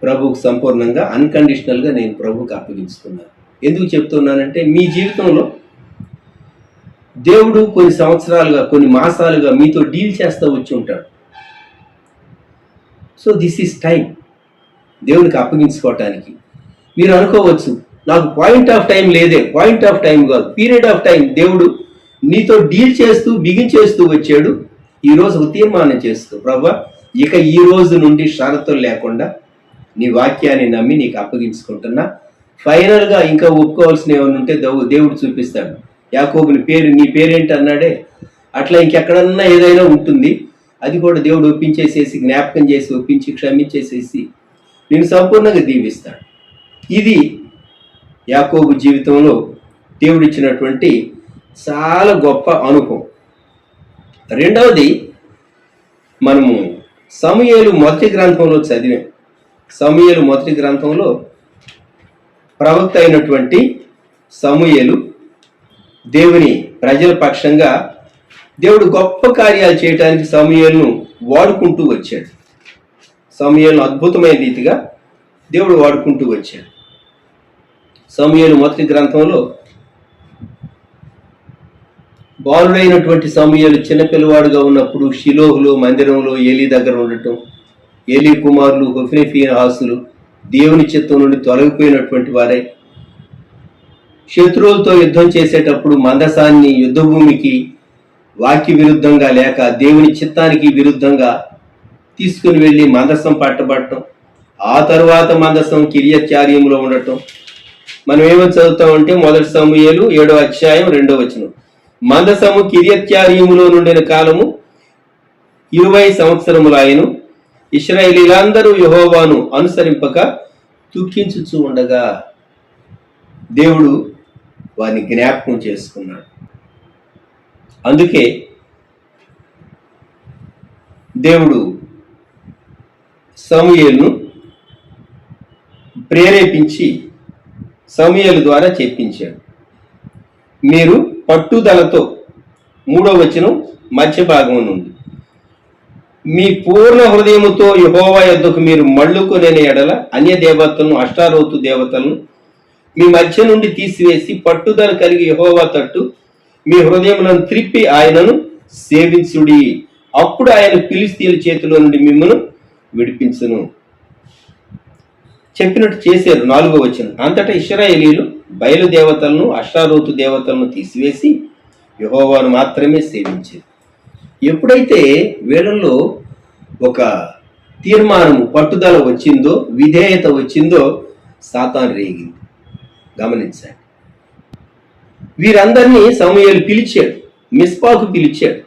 ప్రభువుకు సంపూర్ణంగా అన్కండిషనల్గా నేను ప్రభువుకి అప్పగించుకున్నాను. ఎందుకు చెప్తున్నానంటే మీ జీవితంలో దేవుడు కొన్ని సంవత్సరాలుగా, కొన్ని మాసాలుగా మీతో డీల్ చేస్తూ వచ్చి ఉంటాడు. సో దిస్ ఈస్ టైం దేవునికి అప్పగించుకోవటానికి. మీరు అనుకోవచ్చు, నాకు పాయింట్ ఆఫ్ టైం లేదే. పాయింట్ ఆఫ్ టైం కాదు, పీరియడ్ ఆఫ్ టైం. దేవుడు నీతో డీల్ చేస్తూ, బిగించేస్తూ వచ్చాడు. ఈరోజు ఒక తీర్మానం చేసుకో, ప్రభువా ఇక ఈ రోజు నుండి షరతులు లేకుండా నీ వాక్యాన్ని నమ్మి నీకు అప్పగించుకుంటున్నా. ఫైనల్గా ఇంకా ఒప్పుకోవాల్సిన ఏమైనా ఉంటే దేవుడు చూపిస్తాడు. యాకోబుని పేరు, నీ పేరేంటి అన్నాడే, అట్లా ఇంకెక్కడన్నా ఏదైనా ఉంటుంది, అది కూడా దేవుడు ఒప్పించేసేసి, జ్ఞాపకం చేసి, ఒప్పించి, క్షమించేసేసి నేను సంపూర్ణంగా దీవిస్తాడు. ఇది యాకోబు జీవితంలో దేవుడిచ్చినటువంటి చాలా గొప్ప అనుభవం. రెండవది, మనము సమూయేలు మొదటి గ్రంథంలో చదివాం. సమూయేలు మొదటి గ్రంథంలో ప్రవక్త అయినటువంటి సమూయేలు దేవుని ప్రజల పక్షంగా దేవుడు గొప్ప కార్యాలు చేయడానికి సమూయేలును వాడుకుంటూ వచ్చాడు. సమూయేలును అద్భుతమైన రీతిగా దేవుడు వాడుకుంటూ వచ్చాడు. సమూయేలు మొదటి గ్రంథంలో బాలుడైనటువంటి సమూయేలు చిన్నపిల్లవాడుగా ఉన్నప్పుడు షిలోహులో మందిరంలో ఏలీ దగ్గర ఉండటం, ఏలీ కుమారులు హొఫ్నీ ఫీనెహాసులు దేవుని చిత్తం నుండి తొలగిపోయినటువంటి వారై శత్రువులతో యుద్ధం చేసేటప్పుడు మందసాన్ని యుద్ధభూమికి వాక్య విరుద్ధంగా లేక దేవుని చిత్తానికి విరుద్ధంగా తీసుకుని వెళ్ళి మందసం పట్టబడటం, ఆ తరువాత మందసం కిర్యత్యారీములో ఉండటం. మనం ఏమని చదువుతామంటే మొదటి సమూయేలు 7వ అధ్యాయం 2వ వచనం, మందసము కిర్యత్యారీములో నుండిన కాలము 20 సంవత్సరములాయను. ఇశ్రాయేలీలందరూ యెహోవాను అనుసరింపక దుఃఖించుచూ ఉండగా దేవుడు వారిని జ్ఞాపకం చేసుకున్నాడు. అందుకే దేవుడు సమూయేలును ప్రేరేపించి సమూయేలు ద్వారా చెప్పించాడు. మీరు పట్టుదలతో, 3వ వచనం మధ్య భాగం నుండి, మీ పూర్ణ హృదయముతో యెహోవా యొద్దకు మీరు మళ్ళుకొనే ఎడల అన్య దేవతలను, అష్టారోతు దేవతలను మీ మధ్య నుండి తీసివేసి పట్టుదల కలిగి యెహోవా తట్టు మీ హృదయములను త్రిప్పి ఆయనను సేవించుడి. అప్పుడు ఆయన ఫిలిష్తీయుల చేతిలో నుండి మిమ్మల్ని విడిపించును. చెప్పినట్టు చేశారు. 4వ వచనం, అంతటా ఇశ్రాయేలీయులు బయలుదేవతలను, అష్టారోతు దేవతలను తీసివేసి యెహోవాను మాత్రమే సేవించారు. ఎప్పుడైతే వీళ్ళల్లో ఒక తీర్మానము, పట్టుదల వచ్చిందో, విధేయత వచ్చిందో, సాతాను రేగింది. గమనించండి. వీరందరినీ సమూయేలు పిలిచాడు, మిస్పాకు పిలిచాడు.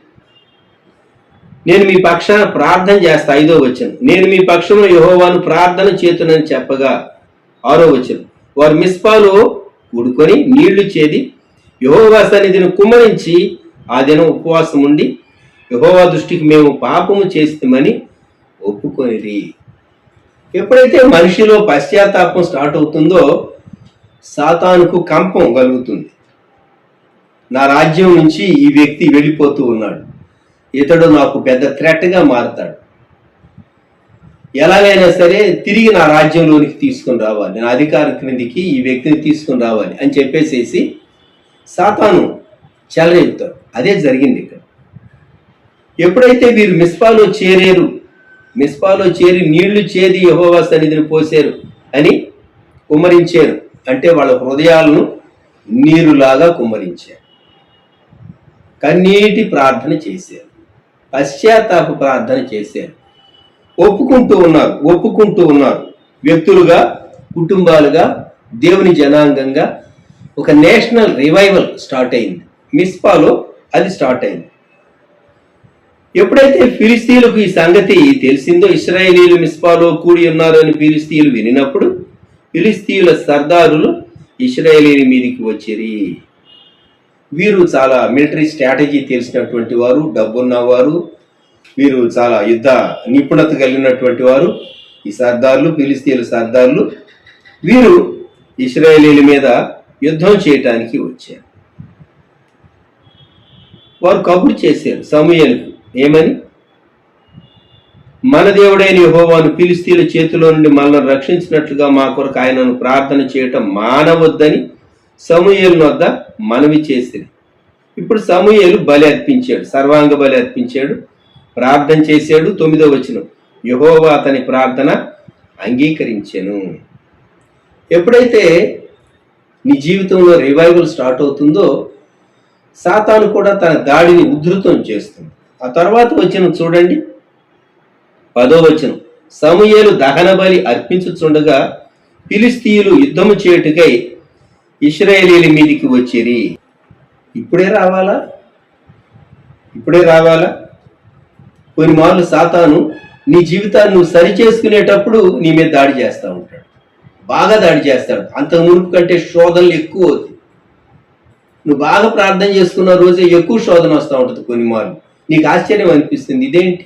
నేను మీ పక్షాన ప్రార్థన చేస్తా. 5వ వచనం, నేను మీ పక్షంలో యెహోవాను ప్రార్థన చేతునని చెప్పగా 6వ వచనం, వారు మిస్పాలో కూడుకొని నీళ్లు చేది యెహోవా సన్నిధిని కుమ్మరించి ఆ దినం ఉపవాసం ఉండి యెహోవా దృష్టికి మేము పాపము చేస్తామని ఒప్పుకొనిరి. ఎప్పుడైతే మనిషిలో పశ్చాత్తాపం స్టార్ట్ అవుతుందో సాతానుకు కంపం కలుగుతుంది. నా రాజ్యం నుంచి ఈ వ్యక్తి వెళ్ళిపోతూ ఉన్నాడు, ఇతడు నాకు పెద్ద థ్రెట్గా మారుతాడు, ఎలాగైనా సరే తిరిగి నా రాజ్యంలోనికి తీసుకుని రావాలి, నా అధికార క్రిందికి ఈ వ్యక్తిని తీసుకుని రావాలి అని చెప్పేసేసి సాతాను చెలరేపుతాడు. అదే జరిగింది ఇక్కడ. ఎప్పుడైతే వీరు మిస్పాలో చేరేరు మిస్పాలో చేరి నీళ్లు చేది యెహోవా సన్నిధిని పోసారు అని కుమ్మరించారు. అంటే వాళ్ళ హృదయాలను నీరులాగా కుమ్మరించారు. కన్నీటి ప్రార్థన చేశారు, పశ్చాత్తాప ప్రార్థన చేశారు. ఒప్పుకుంటూ ఉన్నారు. వ్యక్తులుగా, కుటుంబాలుగా, దేవుని జనాంగంగా ఒక నేషనల్ రివైవల్ స్టార్ట్ అయింది. మిస్పాలో అది స్టార్ట్ అయింది. ఎప్పుడైతే ఫిలిస్తీయులకు ఈ సంగతి తెలిసిందో, ఇశ్రాయేలీలు మిస్పాలో కూడి ఉన్నారు అని ఫిలిస్తీయులు వినినప్పుడు ఫిలిస్తీయుల సర్దారులు ఇశ్రాయేలీల మీదికి వచ్చిరి. వీరు చాలా మిలిటరీ స్ట్రాటజీ తెలిసినటువంటి వారు, డబ్బున్నవారు, వీరు చాలా యుద్ధ నిపుణత కలిగినటువంటి వారు. ఈ సర్దార్లు, ఫిలిస్తీయుల సర్దార్లు, వీరు ఇశ్రాయేలీల మీద యుద్ధం చేయటానికి వచ్చారు. వారు కబురు చేశారు సమూయేలుకు, ఏమని? మన దేవుడైన యెహోవాను ఫిలిస్తీయుల చేతిలో నుండి మనల్ని రక్షించినట్లుగా మా కొరకు ఆయనను ప్రార్థన చేయటం మానవద్దని సమూయేలు వద్ద మనవి చేసింది. ఇప్పుడు సమూయేలు బలి అర్పించాడు, సర్వాంగ బలి అర్పించాడు, ప్రార్థన చేశాడు. 9వ వచనం, యెహోవా అతని ప్రార్థన అంగీకరించెను. ఎప్పుడైతే నీ జీవితంలో రివైవల్ స్టార్ట్ అవుతుందో, సాతాను కూడా తన దాడిని ఉధృతం చేస్తుంది. ఆ తర్వాత వచనం చూడండి, 10వ వచనం, సమూయేలు దహన బలి అర్పించుచుండగా ఫిలిస్తీయులు యుద్ధము చేయుటకై ఇశ్రాయేలీల మీదికి వచ్చిరి. ఇప్పుడే రావాలా? కొన్ని మార్లు సాతాను నీ జీవితాన్ని నువ్వు సరి చేసుకునేటప్పుడు నీ మీద దాడి చేస్తూ ఉంటాడు, బాగా దాడి చేస్తాడు. అంతకు మునుపు కంటే శోధనలు ఎక్కువ అవుతాయి. నువ్వు బాగా ప్రార్థన చేసుకున్న రోజే ఎక్కువ శోధన వస్తూ ఉంటుంది. కొన్ని మార్లు నీకు ఆశ్చర్యం అనిపిస్తుంది, ఇదేంటి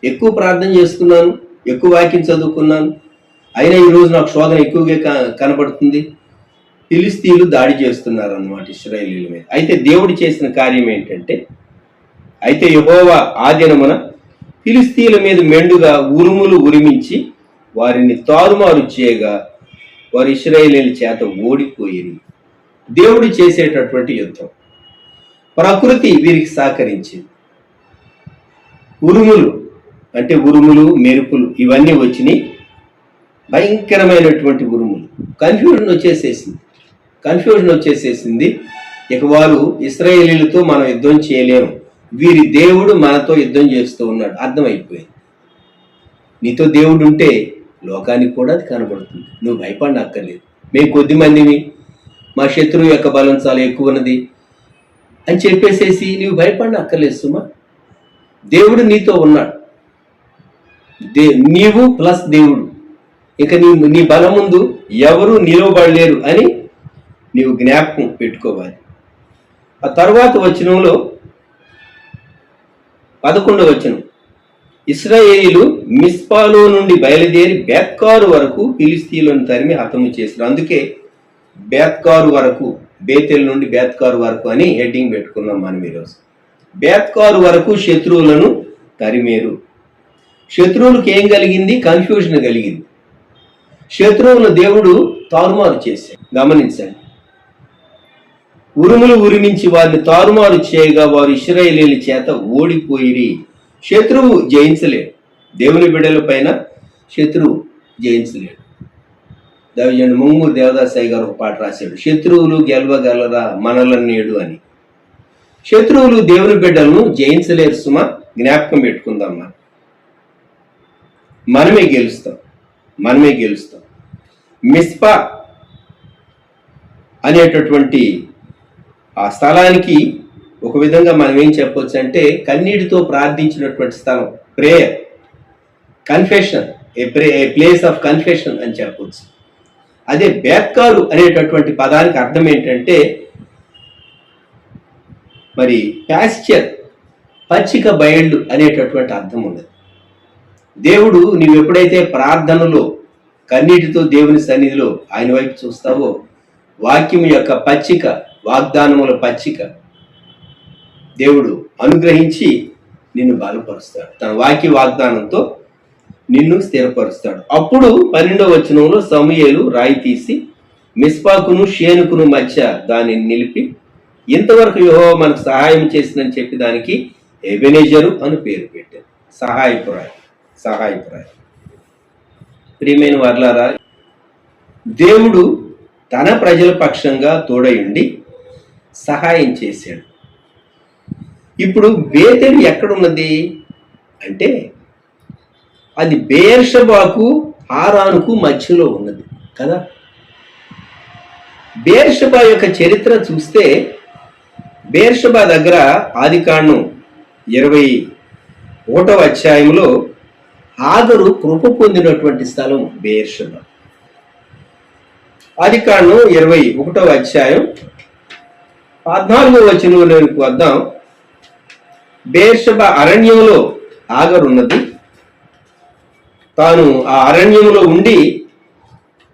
ఎక్కువ ప్రార్థన చేసుకున్నాను, ఎక్కువ వాక్యం చదువుకున్నాను, అయినా ఈరోజు నాకు శోధన ఎక్కువగా కనబడుతుంది. ఫిలిస్తీయులు దాడి చేస్తున్నారు అన్నమాట ఇశ్రాయేలీయుల మీద. అయితే దేవుడు చేసిన కార్యం ఏంటంటే, అయితే యెహోవా ఆ దినమున ఫిలిస్తీయుల మీద మెండుగా ఉరుములు ఉరిమించి వారిని తారుమారు చేయగా వారు ఇశ్రాయేలీయుల చేత ఓడిపోయిరి. దేవుడు చేసేటటువంటి యుద్ధం. ప్రకృతి వీరికి సహకరించింది. ఉరుములు అంటే ఉరుములు, మెరుపులు ఇవన్నీ వచ్చినాయి. భయంకరమైనటువంటి ఉరుములు. కన్ఫ్యూజన్ వచ్చేసేసింది. ఇక వారు ఇశ్రాయేలీలతో మనం యుద్ధం చేయలేము, వీరి దేవుడు మనతో యుద్ధం చేస్తూ ఉన్నాడు అర్థమైపోయింది. నీతో దేవుడు ఉంటే లోకానికి కూడా అది కనబడుతుంది. నువ్వు భయపడనక్కర్లేదు. మేము కొద్ది మందివి, మా శత్రువు యొక్క బలం చాలా ఎక్కువ ఉన్నది అని చెప్పేసేసి నువ్వు భయపడనక్కర్లేదు సుమా. దేవుడు నీతో ఉన్నాడు. నీవు ప్లస్ దేవుడు. ఇక నీ బలం ముందు ఎవరు నిలవబడలేరు అని నీవు జ్ఞాపకం పెట్టుకోవాలి. ఆ తర్వాత వచనంలో 11వ వచనం, ఇశ్రాయేలీలు మిస్పాలో నుండి బయలుదేరి బేత్కారు వరకు ఫిలిస్తీయులను తరిమి హతము చేశారు. అందుకే బేత్కారు వరకు, బేతెల్ నుండి బేత్కారు వరకు అని హెడ్డింగ్ పెట్టుకున్నాం మనం ఈరోజు. బేత్కారు వరకు శత్రువులను తరిమేరు. శత్రువులకు ఏం కలిగింది? కన్ఫ్యూజన్ కలిగింది. శత్రువులను దేవుడు తారుమారు చేశాడు. గమనించండి, ఉరుములు ఉరిమించి వారిని తారుమారు చేయగా వారు ఇశ్రాయేలీయుల చేత ఓడిపోయిరి. శత్రువు జయించలేడు. దేవుని బిడ్డల పైన శత్రువు జయించలేడు. దైవజనుడు ముంగూరు దేవదాసాయి గారు ఒక పాట రాశాడు, శత్రువులు గెలవగలరా మనలన్నేడు అని. శత్రువులు దేవుని బిడ్డలను జయించలేరు సుమ. జ్ఞాపకం పెట్టుకుందాం. మనమే గెలుస్తాం. మిస్పా అనేటటువంటి ఆ స్థలానికి ఒక విధంగా మనం ఏం చెప్పొచ్చు అంటే, కన్నీటితో ప్రార్థించినటువంటి స్థలం, prayer, confession, A place of confession అని చెప్పొచ్చు. అదే బేత్కారు అనేటటువంటి పదానికి అర్థం ఏంటంటే, మరి ప్యాస్చర్, పచ్చిక బయళ్ళు అనేటటువంటి అర్థం ఉన్నది. దేవుడు నీవు ఎప్పుడైతే ప్రార్థనలో కన్నీటితో దేవుని సన్నిధిలో ఆయన వైపు చూస్తావో, వాక్యం యొక్క పచ్చిక, వాగ్దానముల పచ్చిక దేవుడు అనుగ్రహించి నిన్ను బలపరుస్తాడు. తన వాక్య వాగ్దానంతో నిన్ను స్థిరపరుస్తాడు. అప్పుడు 12వ వచనంలో సమూయేలు రాయి తీసి మిస్పాకును షేనుకును మధ్య దానిని నిలిపి, ఇంతవరకు యెహోవా మనకు సహాయం చేసిందని చెప్పి దానికి ఎబెనెజరు అని పేరు పెట్టారు, సహాయపు రాయి. సహాయపడాలి. ప్రియమైన వారలారా, దేవుడు తన ప్రజల పక్షంగా తోడయుండి సహాయం చేశాడు. ఇప్పుడు బేతేలు ఎక్కడున్నది అంటే అది బెయేర్షెబాకు హారానుకు మధ్యలో ఉన్నది కదా. బెయేర్షెబా యొక్క చరిత్ర చూస్తే బెయేర్షెబా దగ్గర ఆదికాండం 21వ అధ్యాయంలో హాగరు కృప పొందినటువంటి స్థలం బెయేర్షెబా. ఆదికాండం 21వ అధ్యాయం 14వ వచనంలోకి వద్దాం. బెయేర్షెబా అరణ్యంలో హాగరు ఉన్నది. తాను ఆ అరణ్యంలో ఉండి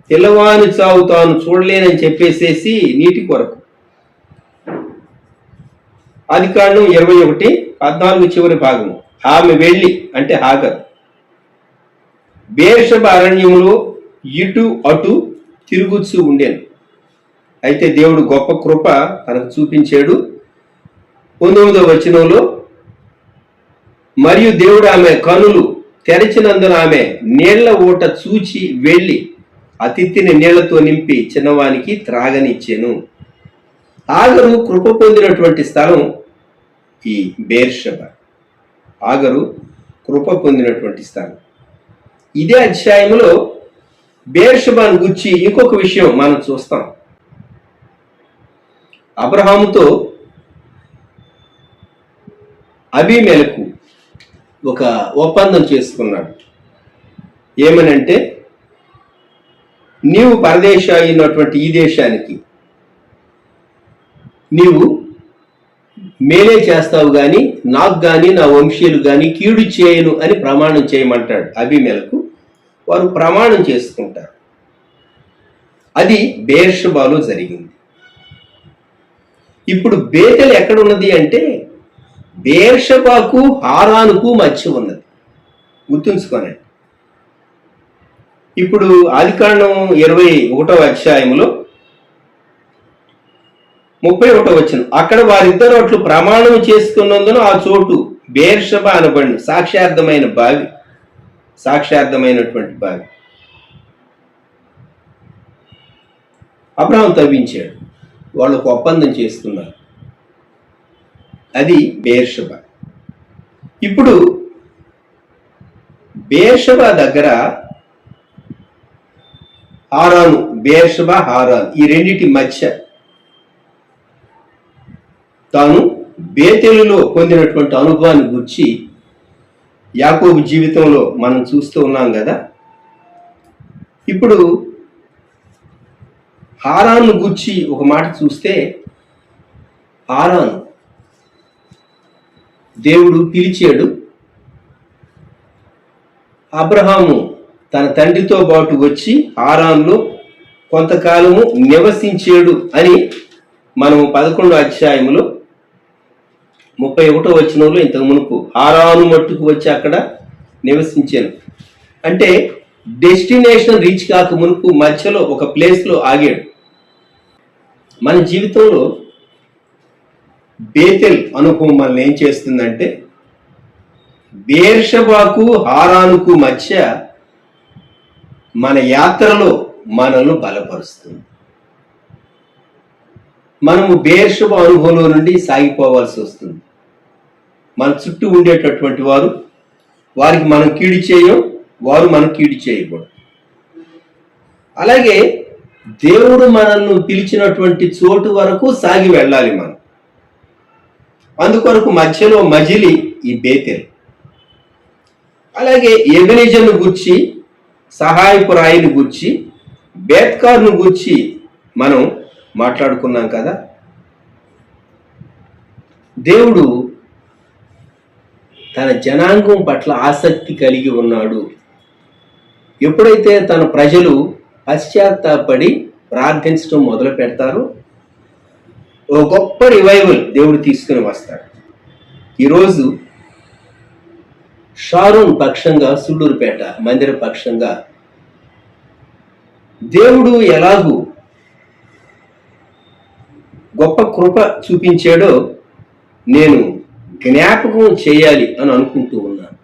తెల్లవాని చావు తాను చూడలేనని చెప్పేసేసి నీటి కొరకు. ఆదికాండం 21:14 చివరి భాగము. ఆమె వెళ్ళి అంటే హాగర్ బెయేర్షెబా అరణ్యంలో ఇటు అటు తిరుగుతూ ఉండేను. అయితే దేవుడు గొప్ప కృప తనకు చూపించాడు. 19వ వచనంలో, మరియు దేవుడు ఆమె కనులు తెరచినందున ఆమె నీళ్ల ఊట చూచి వెళ్ళి ఆ తిత్తిని నీళ్లతో నింపి చిన్నవానికి త్రాగనిచ్చాను. హాగరు కృప పొందినటువంటి స్థలం ఈ బెయేర్షెబా. హాగరు కృప పొందినటువంటి స్థలం. ఇదే అధ్యాయంలో బెయేర్షెబాను గురించి ఇంకొక విషయం మనం చూస్తాం. అబ్రహాముతో అబీమెలెకు ఒక ఒప్పందం చేసుకున్నాడు. ఏమనంటే, నీవు పరదేశ అయినటువంటి ఈ దేశానికి నీవు మేలే చేస్తావు గాని నాకు గాని నా వంశీయులు గాని కీడు చేయను అని ప్రమాణం చేయమంటాడు అబీమెలెకు. వారు ప్రమాణం చేసుకుంటారు. అది బెయేర్షెబాలో జరిగింది. ఇప్పుడు బేతెలు ఎక్కడ ఉన్నది అంటే బెయేర్షెబాకు హారానుకు మధ్య ఉన్నది. గుర్తుంచుకోనండి. ఇప్పుడు ఆదికాండం 21వ అధ్యాయంలో 31వ వచనం, అక్కడ వారిద్దరు అట్లు ప్రమాణం చేసుకున్నందున ఆ చోటు బెయేర్షెబా అనబడిన సాక్ష్యార్థమైన బావి. సాక్ష్యార్థమైనటువంటి బావి అబ్రహాము తవ్వించాడు. వాళ్ళు ఒక ఒప్పందం చేసుకున్నారు. అది బెయేర్షెబా. ఇప్పుడు బెయేర్షెబా దగ్గర హారాను, బెయేర్షెబా హారాను ఈ రెండిటి మధ్య తాను బేతేలులో పొందినటువంటి అనుభవాన్ని గురించి యాకోబు జీవితంలో మనం చూస్తూ ఉన్నాం కదా. ఇప్పుడు హారాను గురించి ఒక మాట చూస్తే, హారాను దేవుడు పిలిచాడు. అబ్రహాము తన తండ్రితో పాటు వచ్చి హారానులో కొంతకాలము నివసించాడు అని మనం 11వ అధ్యాయంలో 31వ వచనంలో ఇంతకు మునుపు హారాను మట్టుకు వచ్చి అక్కడ నివసించాను అంటే డెస్టినేషన్ రీచ్ కాక మునుపు మధ్యలో ఒక ప్లేస్లో ఆగాడు. మన జీవితంలో బేతెల్ అనుభవం మనల్ని ఏం చేస్తుందంటే బెయేర్షెబాకు హారానుకు మధ్య మన యాత్రలో మనల్ని బలపరుస్తుంది. మనము బెయేర్షెబా అనుభవంలో నుండి సాగిపోవాల్సి వస్తుంది. మన చుట్టూ ఉండేటటువంటి వారికి మనం కీడు చేయం, వారు మనం కీడు చేయకూడదు. అలాగే దేవుడు మనల్ని పిలిచినటువంటి చోటు వరకు సాగి వెళ్ళాలి మనం. అందుకొరకు మధ్యలో మజిలి ఈ బేతెల్. అలాగే ఎబెనెజరును గూర్చి, సహాయపు రాయిని గూర్చి, బేత్కారును గూర్చి మనం మాట్లాడుకున్నాం కదా. దేవుడు తన జనాంగం పట్ల ఆసక్తి కలిగి ఉన్నాడు. ఎప్పుడైతే తన ప్రజలు పశ్చాత్తాపడి ప్రార్థించడం మొదలు పెడతారో ఓ గొప్ప రివైవల్ దేవుడు తీసుకుని వస్తాడు. ఈరోజు షారూన్ పక్షంగా, సుళ్ళూరుపేట మందిర పక్షంగా దేవుడు ఎలాగూ గొప్ప కృప చూపించాడో నేను జ్ఞాపకం చేయాలి అని అనుకుంటూ ఉన్నాను.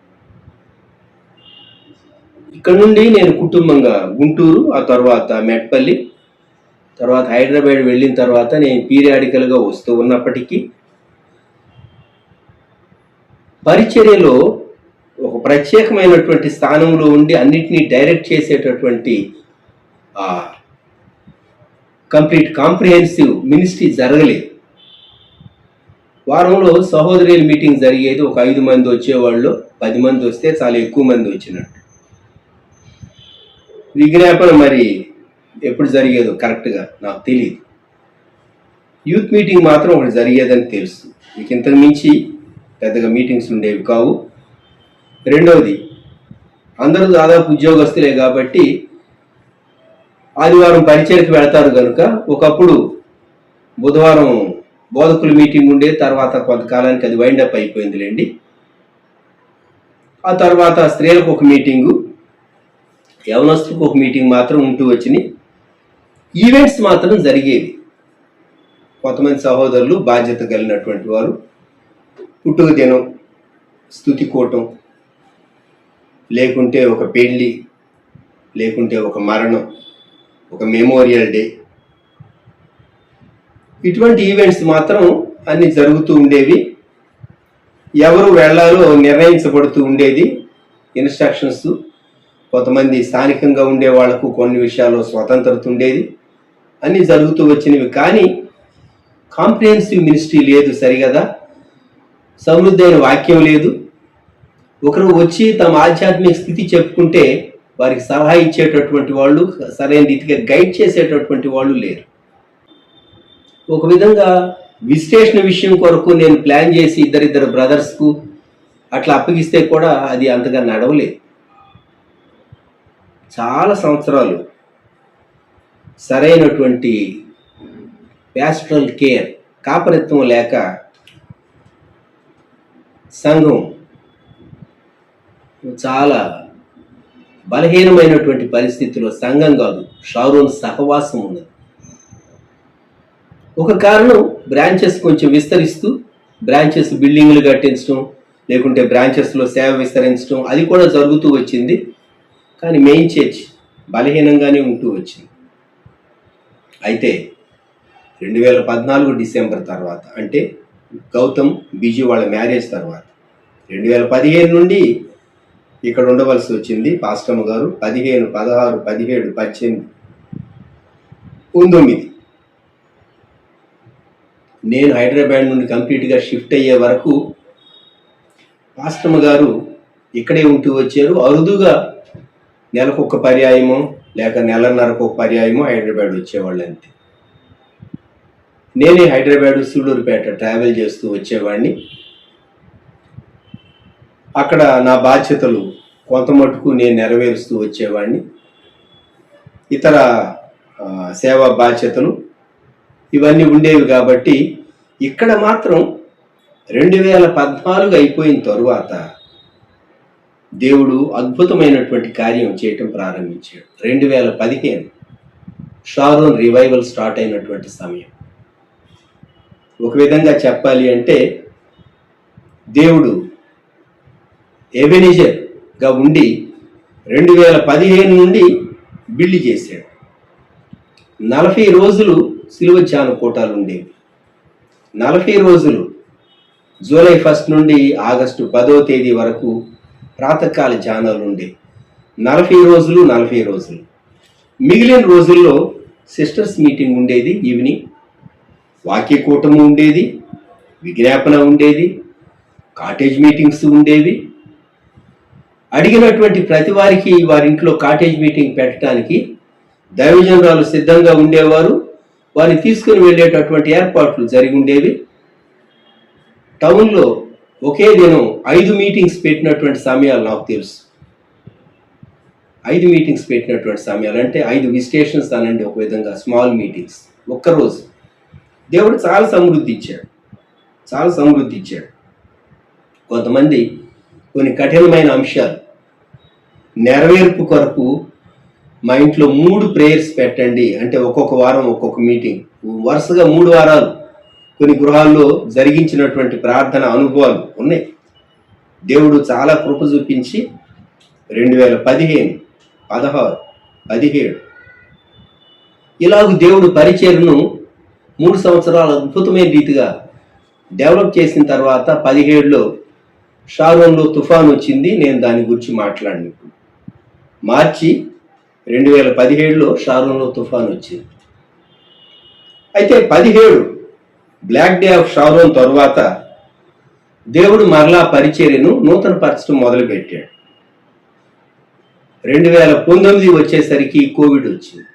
ఇక్కడ నుండి నేను కుటుంబంగా గుంటూరు, ఆ తర్వాత మెట్పల్లి, తర్వాత హైదరాబాద్ వెళ్ళిన తర్వాత నేను పీరియాడికల్గా వస్తూ ఉన్నప్పటికీ పరిచర్యలో ఒక ప్రత్యేకమైనటువంటి స్థానంలో ఉండి అన్నిటినీ డైరెక్ట్ చేసేటటువంటి కంప్లీట్ కాంప్రిహెన్సివ్ మినిస్ట్రీ జరగలేదు. వారంలో సహోదరుల మీటింగ్ జరిగేది. ఒక 5 మంది వచ్చేవాళ్ళు, 10 మంది వస్తే చాలా ఎక్కువ మంది వచ్చినట్టు. విజ్ఞాపన మరి ఎప్పుడు జరిగేదో కరెక్ట్గా నాకు తెలియదు. యూత్ మీటింగ్ మాత్రం ఒకటి జరిగేదని తెలుసు. ఇక ఇంతకు మించి పెద్దగా మీటింగ్స్ ఉండేవి కావు. రెండవది, అందరూ దాదాపు ఉద్యోగస్తులే కాబట్టి ఆదివారం పరిచయకు వెళతారు కనుక ఒకప్పుడు బుధవారం బోధకుల మీటింగ్ ఉండే, తర్వాత కొంతకాలానికి అది వైండప్ అయిపోయిందిలేండి. ఆ తర్వాత స్త్రీలకు ఒక మీటింగు, యవనస్తులకు ఒక మీటింగ్ మాత్రం ఉంటూ వచ్చినాయి. ఈవెంట్స్ మాత్రం జరిగేవి. కొంతమంది సహోదరులు బాధ్యత కలిగినటువంటి వారు పుట్టుక దినం, స్తుతి కూటం, లేకుంటే ఒక పెళ్ళి, లేకుంటే ఒక మరణం, ఒక మెమోరియల్ డే, ఇటువంటి ఈవెంట్స్ మాత్రం అన్ని జరుగుతూ ఉండేవి. ఎవరు వెళ్ళాలో నిర్ణయించబడుతూ ఉండేది. ఇన్స్ట్రక్షన్స్, కొంతమంది స్థానికంగా ఉండే వాళ్లకు కొన్ని విషయాల్లో స్వతంత్రత ఉండేది. అన్నీ జరుగుతూ వచ్చినవి. కానీ కాంప్రిహెన్సివ్ మినిస్ట్రీ లేదు సరిగదా, సమృద్ధి అయిన వాక్యం లేదు. ఒకరు వచ్చి తమ ఆధ్యాత్మిక స్థితి చెప్పుకుంటే వారికి సలహా ఇచ్చేటటువంటి వాళ్ళు, సరైన రీతిగా గైడ్ చేసేటటువంటి వాళ్ళు లేరు. ఒక విధంగా విజిటేషన్ విషయం కొరకు నేను ప్లాన్ చేసి ఇద్దరిద్దరు బ్రదర్స్కు అట్లా అప్పగిస్తే కూడా అది అంతగా నడవలేదు. చాలా సంవత్సరాలు సరైనటువంటి ప్యాస్టరల్ కేర్, కాపరిత్వం లేక సంఘం చాలా బలహీనమైనటువంటి పరిస్థితిలో, సంఘం కాదు షారోన్ సహవాసం ఉన్నది. ఒక కారణం, బ్రాంచెస్ కొంచెం విస్తరిస్తూ బ్రాంచెస్ బిల్డింగ్లు కట్టించడం, లేకుంటే బ్రాంచెస్లో సేవ విస్తరించడం, అది కూడా జరుగుతూ వచ్చింది. కానీ మెయిన్ చర్చ్ బలహీనంగానే ఉంటూ వచ్చింది. అయితే 2014 డిసెంబర్ తర్వాత, అంటే గౌతమ్ బిజీ వాళ్ళ మ్యారేజ్ తర్వాత 2015 నుండి ఇక్కడ ఉండవలసి వచ్చింది. పాస్టమ్ గారు 15, 16, 17, 18, 19 నేను హైదరాబాద్ నుండి కంప్లీట్గా షిఫ్ట్ అయ్యే వరకు పాస్టమ్ గారు ఇక్కడే ఉంటూ వచ్చారు. అరుదుగా నెలకొక పర్యాయమో లేక నెలన్నరకు ఒక పర్యాయమో హైదరాబాద్ వచ్చేవాళ్ళు అంతే. నేనే హైదరాబాద్ సూళ్ళూరుపేట ట్రావెల్ చేస్తూ వచ్చేవాడిని. అక్కడ నా బాధ్యతలు కొంత మటుకు నేను నెరవేరుస్తూ వచ్చేవాడిని. ఇతర సేవా బాధ్యతలు ఇవన్నీ ఉండేవి కాబట్టి ఇక్కడ మాత్రం 2014 అయిపోయిన తరువాత దేవుడు అద్భుతమైనటువంటి కార్యం చేయటం ప్రారంభించాడు. 2015 షారోన్ రివైవల్ స్టార్ట్ అయినటువంటి సమయం. ఒక విధంగా చెప్పాలి అంటే దేవుడు ఎబెనిజర్గా ఉండి 2015 నుండి బిల్డ్ చేశాడు. 40 రోజులు సిలువ ధ్యాన కూటాలు ఉండేవి. 40 రోజులు జూలై 1 నుండి ఆగస్టు 10వ తేదీ వరకు ప్రాతకాల ధ్యానాలు ఉండేవి. 40 రోజులు 40 రోజులు. మిగిలిన రోజుల్లో సిస్టర్స్ మీటింగ్ ఉండేది, ఈవినింగ్ వాక్య కూటము ఉండేది, విజ్ఞాపన ఉండేది, కాటేజ్ మీటింగ్స్ ఉండేవి. అడిగినటువంటి ప్రతి వారికి వారింట్లో కాటేజ్ మీటింగ్ పెట్టడానికి దైవజనురాలు సిద్ధంగా ఉండేవారు. వారిని తీసుకుని వెళ్ళేటటువంటి ఏర్పాట్లు జరిగి ఉండేవి. టౌన్లో ఒకే దినం 5 మీటింగ్స్ పెట్టినటువంటి సమయాలు నాకు తెలుసు. 5 మీటింగ్స్ పెట్టినటువంటి సమయాలు అంటే 5 విజిటేషన్స్ అనండి, ఒక విధంగా స్మాల్ మీటింగ్స్ ఒక్కరోజు. దేవుడు చాలా సమృద్ధి ఇచ్చాడు, చాలా సమృద్ధి ఇచ్చాడు. కొంతమంది కొన్ని కఠినమైన అంశాలు నెరవేర్పు కొరకు మా ఇంట్లో 3 ప్రేయర్స్ పెట్టండి అంటే ఒక్కొక్క వారం ఒక్కొక్క మీటింగ్, వరుసగా 3 వారాలు కొన్ని గృహాల్లో జరిగించినటువంటి ప్రార్థన అనుభవాలు ఉన్నాయి. దేవుడు చాలా కృప చూపించి 2015 16, 17 ఇలాగ దేవుడు పరిచర్ను 3 సంవత్సరాలు అద్భుతమైన రీతిగా డెవలప్ చేసిన తర్వాత 17లో షారోన్లో తుఫాన్ వచ్చింది. నేను దాని గురించి మాట్లాడిన ఇప్పుడు మార్చి 2017లో షారోన్లో తుఫాన్ వచ్చింది. అయితే 17 బ్లాక్ డే ఆఫ్ షారోన్ తర్వాత దేవుడు మరలా పరిచర్యను నూతనపరచడం మొదలుపెట్టాడు. 2019 వచ్చేసరికి కోవిడ్ వచ్చింది.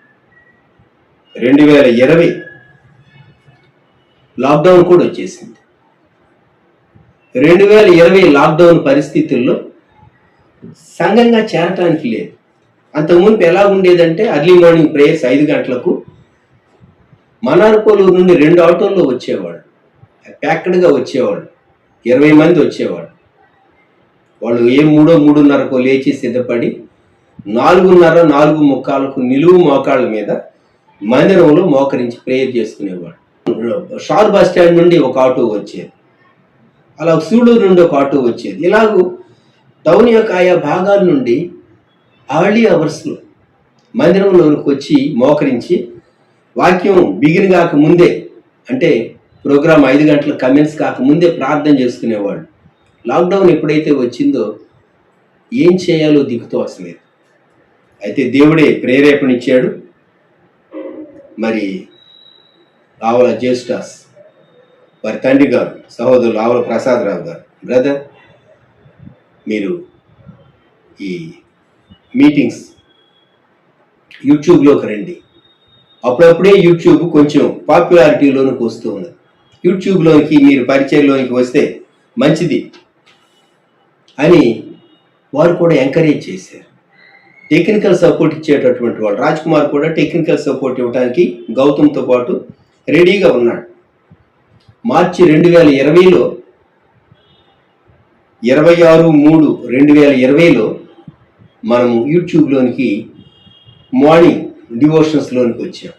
2020 లాక్డౌన్ కూడా వచ్చేసింది. 2020 లాక్డౌన్ పరిస్థితుల్లో సంఘంగా చేరటానికి లేదు. అంతకుముందు ఎలా ఉండేదంటే అర్లీ మార్నింగ్ ప్రేయర్స్ 5 గంటలకు మనార్పోలూరు నుండి 2 ఆటోల్లో వచ్చేవాళ్ళు, ప్యాక్డ్గా వచ్చేవాళ్ళు, 20 మంది వచ్చేవాళ్ళు. వాళ్ళు 3:30కో లేచి సిద్ధపడి 4:30-4:45 నిలువు మోకాళ్ళ మీద మందిరంలో మోకరించి ప్రేయర్ చేసుకునేవాడు. షార్ బస్ స్టాండ్ నుండి ఒక ఆటో వచ్చేది, అలా సూళ్ళూరు నుండి ఒక ఆటో వచ్చేది. ఇలాగూ టౌన్ యొక్క ఆయా భాగాల నుండి అర్లీ అవర్స్లో మందిరంలోకి వచ్చి మోకరించి వాక్యం బిగిన్ కాకముందే, అంటే ప్రోగ్రామ్ 5 గంటల కమెంట్స్ కాకముందే ప్రార్థన చేసుకునేవాళ్ళు. లాక్డౌన్ ఎప్పుడైతే వచ్చిందో ఏం చేయాలో దిక్కుతో అసలేదు. అయితే దేవుడే ప్రేరేపణ ఇచ్చాడు. మరి రావుల జ్యేష్ఠాస్ వారి తండ్రి గారు సహోదరులు రావుల ప్రసాదరావు గారు, బ్రదర్ మీరు ఈ మీటింగ్స్ యూట్యూబ్లోకి రండి. అప్పుడప్పుడే యూట్యూబ్ కొంచెం పాపులారిటీలోనికి వస్తూ ఉంది. యూట్యూబ్లోనికి మీరు పరిచయంలోనికి వస్తే మంచిది అని వారు కూడా ఎంకరేజ్ చేశారు. టెక్నికల్ సపోర్ట్ ఇచ్చేటటువంటి వాళ్ళు, రాజ్ కుమార్ కూడా టెక్నికల్ సపోర్ట్ ఇవ్వడానికి గౌతమ్తో పాటు రెడీగా ఉన్నాడు. మార్చి 2020లో 26/3/2020లో మనము యూట్యూబ్లోనికి మార్నింగ్ డివోషన్స్లోనికి వచ్చాం.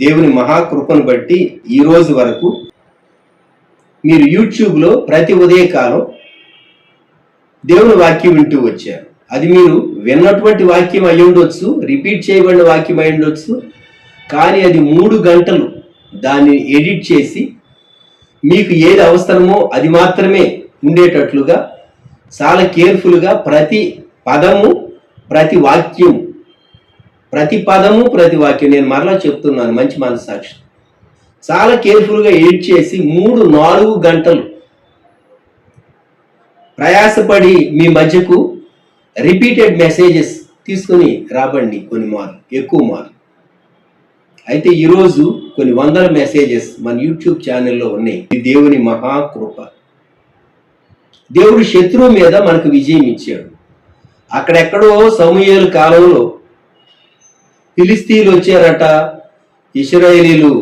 దేవుని మహాకృపను బట్టి ఈ రోజు వరకు మీరు యూట్యూబ్లో ప్రతి ఉదయకాలం దేవుని వాక్యం వింటూ వచ్చారు. అది మీరు విన్నటువంటి వాక్యం అయి ఉండొచ్చు, రిపీట్ చేయబడిన వాక్యం అయి ఉండొచ్చు, కానీ అది 3 గంటలు దాన్ని ఎడిట్ చేసి మీకు ఏది అవసరమో అది మాత్రమే ఉండేటట్లుగా చాలా కేర్ఫుల్గా ప్రతి పదము ప్రతి వాక్యం నేను మరలా చెప్తున్నాను మంచి మనస్సాక్షి, చాలా కేర్ఫుల్గా ఎడిట్ చేసి 3-4 గంటలు ప్రయాసపడి మీ మధ్యకు రిపీటెడ్ మెసేజెస్ తీసుకొని రాబండి. కొన్ని మార్లు, ఎక్కువ మార్లు. అయితే ఈరోజు కొన్ని వందల మెసేజెస్ మన యూట్యూబ్ ఛానల్లో ఉన్నాయి. ఇది దేవుని మహాకృప. దేవుడు శత్రువు మీద మనకు విజయం ఇచ్చాడు. అక్కడెక్కడో సమూయేలు కాలంలో ఫిలిస్తీన్లు వచ్చారట, ఇశ్రాయేలీలు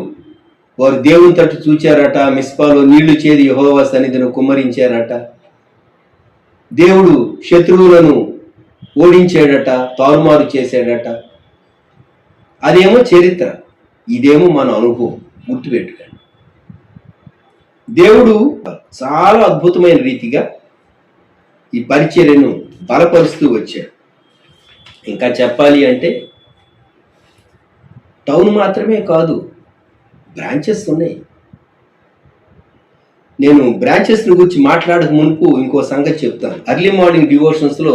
వారు దేవుని తట్టు చూచారట, మిస్పాలో నీళ్లు చేది యెహోవా సన్నిధిని కుమ్మరించారట, దేవుడు శత్రువులను ఓడించాడట, తారుమారు చేశాడట. అదేమో చరిత్ర, ఇదేమో మన అనుభవం. గుర్తుపెట్టుకోండి. దేవుడు చాలా అద్భుతమైన రీతిగా ఈ పరిచర్యను బలపరుస్తూ వచ్చాడు. ఇంకా చెప్పాలి అంటే టౌన్ మాత్రమే కాదు, బ్రాంచెస్ ఉన్నాయి. నేను బ్రాంచెస్ గురించి మాట్లాడక మునుపు ఇంకో సంగతి చెప్తాను. అర్లీ మార్నింగ్ డివోషన్స్లో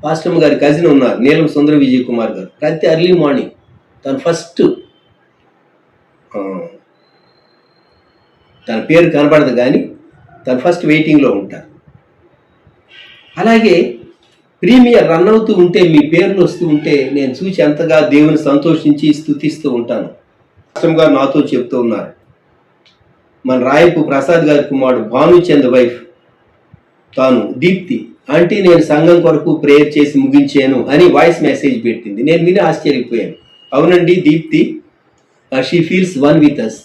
పాస్టమ్ గారి కజిన్ ఉన్నారు, నీలం సుందర విజయ్ కుమార్ గారు. ప్రతి అర్లీ మార్నింగ్ తను ఫస్ట్, తన పేరు కనబడదు కానీ తను ఫస్ట్ వెయిటింగ్లో ఉంటారు. అలాగే ప్రీమియర్ రన్ అవుతూ ఉంటే, మీ పేర్లు వస్తూ ఉంటే నేను చూసి ఎంతగా దేవుని సంతోషించి స్తుతిస్తూ ఉంటాను. పాస్టమ్ గారు నాతో చెప్తూ ఉన్నారు, మన రాయపు ప్రసాద్ గారి కుమారుడు భానుచంద్ వైఫ్ తాను దీప్తి ఆంటీ నేను సంఘం కొరకు ప్రేయర్ చేసి ముగించాను అని వాయిస్ మెసేజ్ పెట్టింది. నేను విని ఆశ్చర్యపోయాను. అవునండి, Deepthi she feels one with us.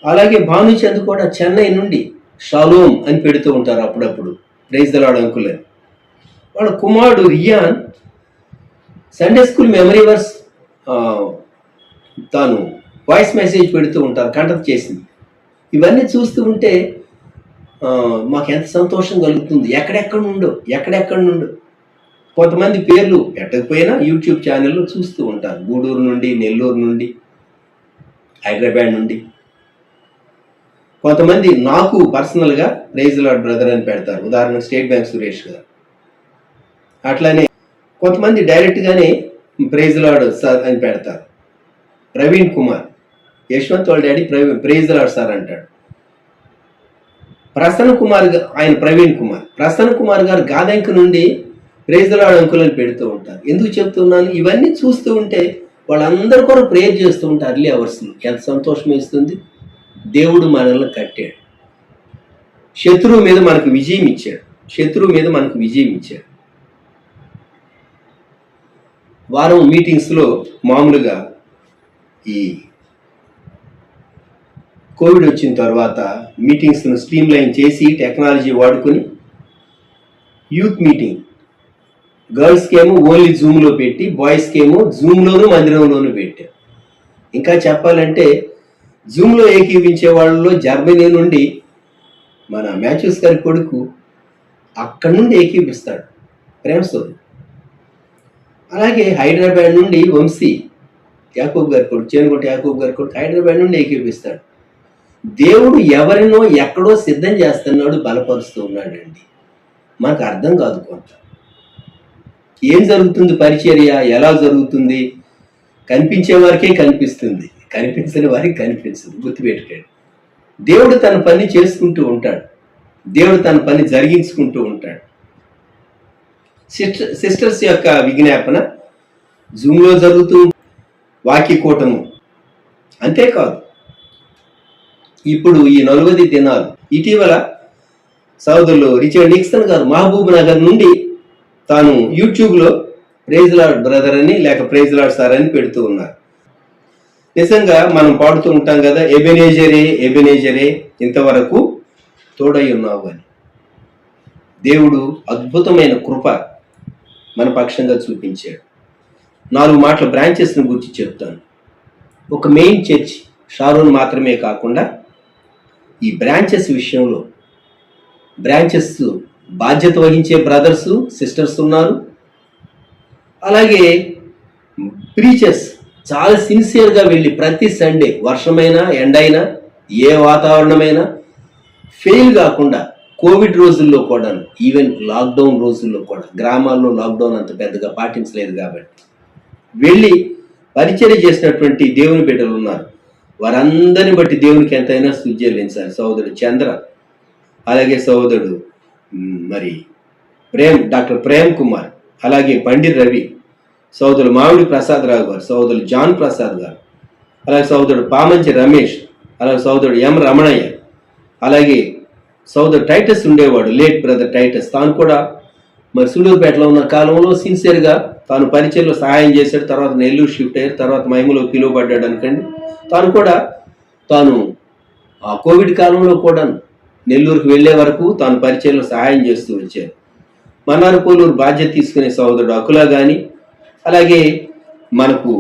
అలాగే భానుచంద్ కూడా చెన్నై నుండి షాలోమ్ అని పెడుతూ ఉంటారు అప్పుడప్పుడు, ప్రైజ్ ద లార్డ్ అంకుల్ అని. వాళ్ళ కుమారుడు Ryan Sunday school memory verse తాను వాయిస్ మెసేజ్ పెడుతూ ఉంటారు, కంటెక్ట్ చేసింది. ఇవన్నీ చూస్తూ ఉంటే మాకు ఎంత సంతోషం కలుగుతుంది. ఎక్కడెక్కడ నుండో కొంతమంది పేర్లు పెట్టకపోయినా యూట్యూబ్ ఛానల్లో చూస్తూ ఉంటారు. గూడూరు నుండి, నెల్లూరు నుండి, హైదరాబాద్ నుండి. కొంతమంది నాకు పర్సనల్గా ప్రైజ్ లార్డ్ బ్రదర్ అని పెడతారు. ఉదాహరణకు స్టేట్ బ్యాంక్ సురేష్ గారు. అట్లానే కొంతమంది డైరెక్ట్గానే ప్రైజ్ లార్డ్ సార్ అని పెడతారు. ప్రవీణ్ కుమార్, యశ్వంత్ వాళ్ళ డాడీ ప్రైజ్ లార్డ్ సార్ అంటాడు. ప్రసన్న కుమార్ ఆయన ప్రవీణ్ కుమార్, ప్రసన్న కుమార్ గారు గాదంకి నుండి ప్రైజ్ లార్డ్ అంకుల్ అని పెడుతూ ఉంటారు. ఎందుకు చెప్తున్నాను? ఇవన్నీ చూస్తూ ఉంటే వాళ్ళందరూ కూడా ప్రేయర్ చేస్తూ ఉంటారు అర్లీ అవర్స్లో. ఎంత సంతోషం వేస్తుంది. దేవుడు మనల్ని కట్టాడు, శత్రువు మీద మనకు విజయం ఇచ్చాడు, శత్రువు మీద మనకు విజయం ఇచ్చాడు. వారం మీటింగ్స్లో మామూలుగా ఈ కోవిడ్ వచ్చిన తర్వాత మీటింగ్స్ను స్ట్రీమ్ లైన్ చేసి టెక్నాలజీ వాడుకొని యూత్ మీటింగ్ గర్ల్స్కి ఏమో ఓన్లీ జూమ్లో పెట్టి, బాయ్స్కి ఏమో జూమ్లోను మందిరంలోనూ పెట్టారు. ఇంకా చెప్పాలంటే జూమ్లో ఏకీవించే వాళ్ళలో జర్మనీ నుండి మన మ్యాథ్యూస్ గారి కొడుకు అక్కడి నుండి ఏకీపిస్తాడు ప్రేమసోదరు. అలాగే హైదరాబాద్ నుండి వంశీ యాకూబ్ గారి కొడుకు, చేనుకుంట యాకూబ్ గారి కొడుకు హైదరాబాద్ నుండి ఏకీపిస్తాడు. దేవుడు ఎవరినో ఎక్కడో సిద్ధం చేస్తున్నాడు, బలపరుస్తూ ఉన్నాడండి. మనకు అర్థం కాదు. కొంత ఏం జరుగుతుంది, పరిచర్య ఎలా జరుగుతుంది, కనిపించే వారికే కనిపిస్తుంది, కనిపించని వారికి కనిపించదు. గుర్తుపెట్టుకోండి. దేవుడు తన పని చేసుకుంటూ ఉంటాడు, దేవుడు తన పని జరిగించుకుంటూ ఉంటాడు. సిస్టర్స్ యొక్క విజ్ఞాపన జూమ్లో జరుగుతూ వాక్య కూటము. అంతేకాదు ఇప్పుడు ఈ 40 దినాలు ఇటీవల సోదరులు రిచర్డ్ నిక్సన్ గారు మహబూబ్ నగర్ నుండి తాను యూట్యూబ్లో ప్రైజ్ లార్డ్ బ్రదర్ అని లేక ప్రైజ్ లార్డ్ సార్ అని పెడుతూ ఉన్నారు. నిజంగా మనం పాడుతూ ఉంటాం కదా, ఎబెనేజరే ఎబెనేజరే ఇంతవరకు తోడై ఉన్నావు అని. దేవుడు అద్భుతమైన కృప మన పక్షంగా చూపించాడు. 4 మాటల బ్రాంచెస్ని గురించి చెప్తాను. ఒక మెయిన్ చర్చ్ షారోన్ మాత్రమే కాకుండా ఈ బ్రాంచెస్ విషయంలో బ్రాంచెస్ బాధ్యత వహించే బ్రదర్స్ సిస్టర్స్ ఉన్నారు. అలాగే ప్రీచర్స్ చాలా సిన్సియర్గా వెళ్ళి ప్రతి సండే వర్షమైనా ఎండైనా ఏ వాతావరణమైనా ఫెయిల్ కాకుండా కోవిడ్ రోజుల్లో కూడా, ఈవెన్ లాక్డౌన్ రోజుల్లో కూడా, గ్రామాల్లో లాక్డౌన్ అంత పెద్దగా పాటించలేదు కాబట్టి వెళ్ళి పరిచర్య చేసినటువంటి దేవుని బిడ్డలు ఉన్నారు. వారందరిని బట్టి దేవునికి ఎంతైనా స్తుతి చెల్లించాలి. సోదరుడు చంద్ర, అలాగే సోదరుడు మరి డాక్టర్ ప్రేమ్ కుమార్, అలాగే పండిట్ రవి, సోదరుడు మామిడి ప్రసాద్ రావు గారు, సోదరుడు జాన్ ప్రసాద్ గారు, అలాగే సోదరుడు పామంచి రమేష్, అలాగే సోదరుడు ఎం రమణయ్య, అలాగే సోదరుడు టైటస్ ఉండేవాడు, లేట్ బ్రదర్ టైటస్. తాను కూడా మరి సూళ్ళూరుపేటలో ఉన్న కాలంలో సిన్సియర్గా తాను పరిచయలో సహాయం చేశాడు. తర్వాత నెల్లూరు షిఫ్ట్ అయ్యారు, తర్వాత మహిమలో పిలువబడ్డాడు అనుకోండి. తాను ఆ కోవిడ్ కాలంలో కూడా నెల్లూరుకు వెళ్ళే వరకు తాను పరిచయలో సహాయం చేస్తూ వచ్చారు. మన్నారపోలూరు బాధ్యత తీసుకునే సోదరుడు అకులా కానీ, అలాగే మనకు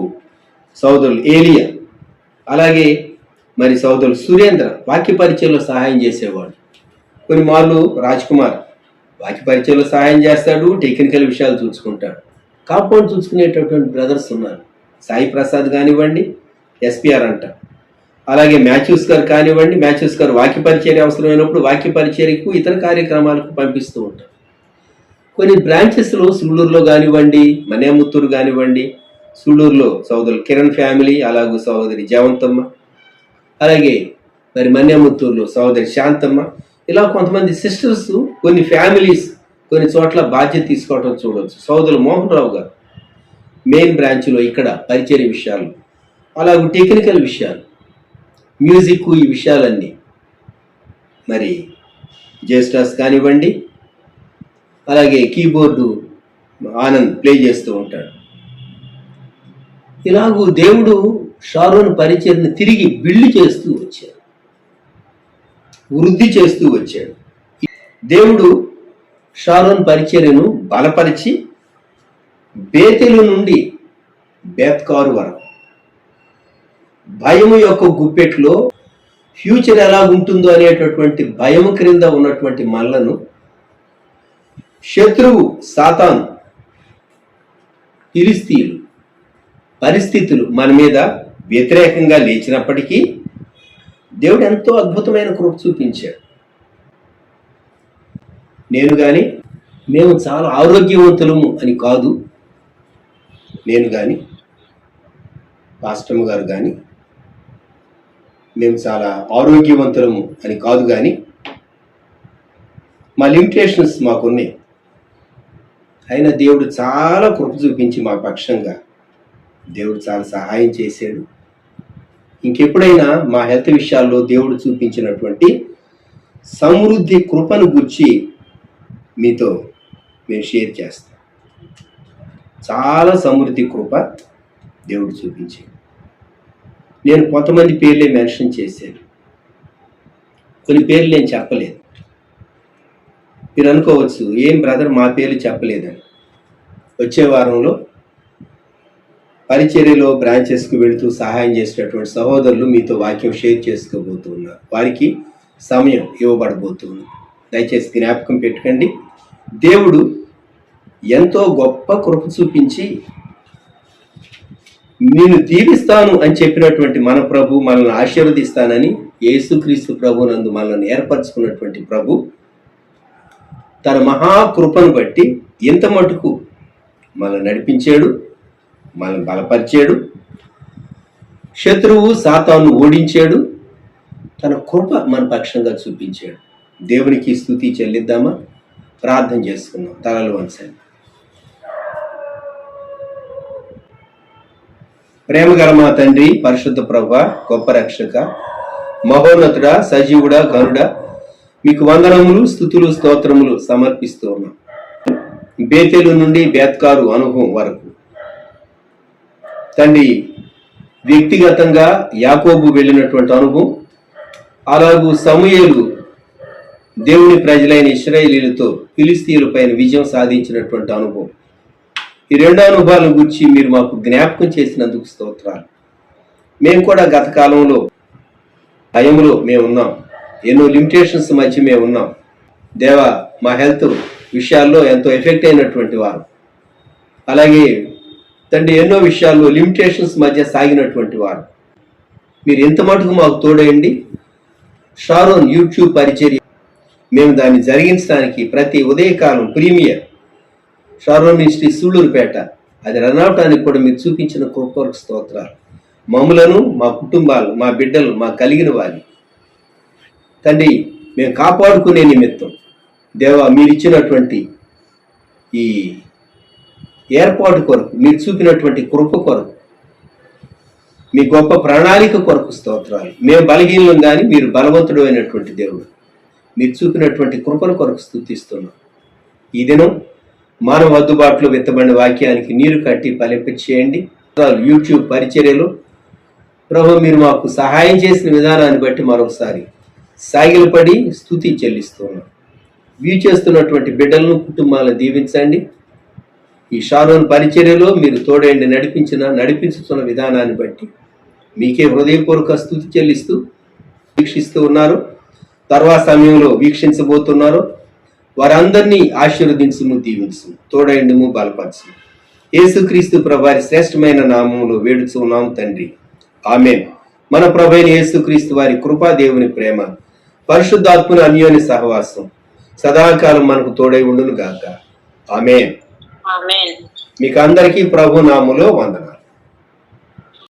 సోదరులు ఏలియా, అలాగే మరి సోదరులు సురేంద్ర వాక్య పరిచయలో సహాయం చేసేవాడు. కొన్ని మార్లు రాజ్ కుమార్ వాక్య పరిచయలో సహాయం చేస్తాడు, టెక్నికల్ విషయాలు చూసుకుంటాడు. కాంపౌండ్ చూసుకునేటటువంటి బ్రదర్స్ ఉన్నారు. సాయి ప్రసాద్ కానివ్వండి, ఎస్పీఆర్ అంట, అలాగే మాథ్యూస్ గారు కానివ్వండి. మాథ్యూస్ గారు వాక్య పరిచర్య అవసరమైనప్పుడు వాక్య పరిచర్యకు ఇతర కార్యక్రమాలకు పంపిస్తూ ఉంటారు. కొన్ని బ్రాంచెస్లో సూళ్ళూరులో కానివ్వండి, మనేముత్తూరు కానివ్వండి, సూళ్ళూరులో సోదరులు కిరణ్ ఫ్యామిలీ, అలాగే సోదరి జవంతమ్మ, అలాగే మరి మన్యముత్తూరులో సోదరి శాంతమ్మ, ఇలా కొంతమంది సిస్టర్స్ కొన్ని ఫ్యామిలీస్ కొన్ని చోట్ల బాధ్యత తీసుకోవడం చూడవచ్చు. సోదరులు మోహన్ రావు గారు మెయిన్ బ్రాంచ్లో ఇక్కడ పరిచర్య విషయాలు, అలాగే టెక్నికల్ విషయాలు, మ్యూజిక్, ఈ విషయాలన్నీ మరి జేస్టాస్ కానివ్వండి, అలాగే కీబోర్డు ఆనంద్ ప్లే చేస్తూ ఉంటాడు. ఇలాగూ దేవుడు షారోన్ పరిచర్ని తిరిగి బిల్డ్ చేస్తూ వచ్చాడు, వృద్ధి చేస్తూ వచ్చాడు. దేవుడు షారోన్ పరిచర్యను బలపరిచి బేతెలు నుండి బేత్కారు వరకు భయము యొక్క గుప్పెట్లో ఫ్యూచర్ ఎలా ఉంటుందో అనేటటువంటి భయము క్రింద ఉన్నటువంటి మనలను శత్రువు సాతాను ఫిలిస్తీయులు పరిస్థితులు మన మీద వ్యతిరేకంగా లేచినప్పటికీ దేవుడు ఎంతో అద్భుతమైన కృప చూపించాడు. నేను కానీ మేము చాలా ఆరోగ్యవంతులము అని కాదు, నేను కానీ పాస్టమ్ గారు కానీ మేము చాలా ఆరోగ్యవంతులము అని కాదు, కానీ మా లిమిటేషన్స్ మాకున్నాయి. అయినా దేవుడు చాలా కృప చూపించి మా పక్షంగా దేవుడు చాలా సహాయం చేశాడు. ఇంకెప్పుడైనా మా హెల్త్ విషయాల్లో దేవుడు చూపించినటువంటి సమృద్ధి కృపను గురించి మీతో మేము షేర్ చేస్తాం. చాలా సమృద్ధి కృప దేవుడు చూపించాడు. నేను కొంతమంది పేర్లే మెన్షన్ చేశాను, కొన్ని పేర్లు నేను చెప్పలేదు. మీరు అనుకోవచ్చు, ఏం బ్రదర్ మా పేర్లు చెప్పలేదని. వచ్చే వారంలో పరిచర్యలో బ్రాంచెస్కి వెళుతూ సహాయం చేసినటువంటి సహోదరులు మీతో వాక్యం షేర్ చేసుకోబోతున్నారు. వారికి సమయం ఇవ్వబడబోతుంది. దయచేసి జ్ఞాపకం పెట్టుకోండి. దేవుడు ఎంతో గొప్ప కృప చూపించి నేను దీవిస్తాను అని చెప్పినటువంటి మన ప్రభు, మనల్ని ఆశీర్వదిస్తానని యేసుక్రీస్తు ప్రభు నందు మనల్ని ఏర్పరచుకున్నటువంటి ప్రభు తన మహాకృపను బట్టి ఇంత మటుకు మనల్ని నడిపించాడు, మనల్ని బలపరిచాడు, శత్రువు సాతాను ఓడించాడు, తన కృప మన పక్షంగా చూపించాడు. దేవునికి స్తుతి చెల్లిద్దామా? ప్రార్థన చేసుకుందాం. తలలు వంచండి. ప్రేమగల మా తండ్రి, పరిశుద్ధ ప్రభువా, గొప్ప రక్షక, మహోన్నతుడా, సజీవుడా, గనుడా, మీకు వందనములు, స్తుతులు, స్తోత్రములు సమర్పిస్తూ ఉన్నాం. బేతేలు నుండి బేత్కారు అనుభవం వరకు తండ్రి, వ్యక్తిగతంగా యాకోబు వెళ్ళినటువంటి అనుభవం, అలాగూ సమూయేలు దేవుని ప్రజలైన ఇశ్రాయేలీలతో ఫిలిస్తీయుల పైన విజయం సాధించినటువంటి అనుభవం, ఈ రెండు అనుభవాల గురించి మీరు మాకు జ్ఞాపకం చేసినందుకు స్తోత్రాలు. మేము కూడా గత కాలంలో భయంలో మేము ఉన్నాం, ఎన్నో లిమిటేషన్స్ మధ్య మేము ఉన్నాం. దేవా, మా హెల్త్ విషయాల్లో ఎంతో ఎఫెక్ట్ అయినటువంటి వారు, అలాగే తండ్రి ఎన్నో విషయాల్లో లిమిటేషన్స్ మధ్య సాగినటువంటి వారు, మీరు ఎంత మటుకు మాకు తోడేయండి. షారోన్ యూట్యూబ్ పరిచర్య మేము దాన్ని జరిగించడానికి ప్రతి ఉదయకాలం ప్రీమియర్ షారోన్ మినిస్ట్రీ సూళ్ళూరుపేట అది రన్ అవటానికి కూడా మీరు చూపించిన కృపకు స్తోత్రాలు. మమ్ములను, మా కుటుంబాలు, మా బిడ్డలు, మా కలిగిన వారి తండ్రి మేము కాపాడుకునే నిమిత్తం దేవా, మీరు ఇచ్చినటువంటి ఈ ఏర్పాటు కొరకు, మీరు చూపినటువంటి కృప కొరకు, మీ గొప్ప ప్రణాళిక కొరకు స్తోత్రాలు. మేము బలహీనం కానీ మీరు బలవంతుడు అయినటువంటి దేవుడు, మీరు చూపినటువంటి కృపల కొరకు స్తుతిస్తున్నాం. ఈ దినం మానవ అందుబాటులో విత్తబడిన వాక్యానికి నీరు కట్టి ఫలింపచేయండి. యూట్యూబ్ పరిచర్యలో ప్రభు మీరు మాకు సహాయం చేసిన విధానాన్ని బట్టి మరొకసారి సాగిలపడి స్తుతి చెల్లిస్తున్నాం. వ్యూ చేస్తున్నటువంటి బిడ్డలను, కుటుంబాలను దీవించండి. ఈ షారోన్ పరిచర్యలో మీరు తోడేండి నడిపించుతున్న విధానాన్ని బట్టి మీకే హృదయపూర్వక స్తుతి చెల్లిస్తూ వీక్షిస్తూ ఉన్నారు, తర్వాత సమయంలో వీక్షించబోతున్నారు, వారందరినీ ఆశీర్వదించుము, దీవించు, తోడైండుము, బలపరచు. యేసుక్రీస్తు ప్రభువారి శ్రేష్టమైన నామములో వేడుచున్నాం తండ్రి, ఆమేన్. మన ప్రభువైన యేసుక్రీస్తు వారి కృపా, దేవుని ప్రేమ, పరిశుద్ధాత్మని అన్యోన్య సహవాసం సదాకాలం మనకు తోడై ఉండును గాక. ఆమేన్. మీకు అందరికీ ప్రభు నామములో వందనాలు.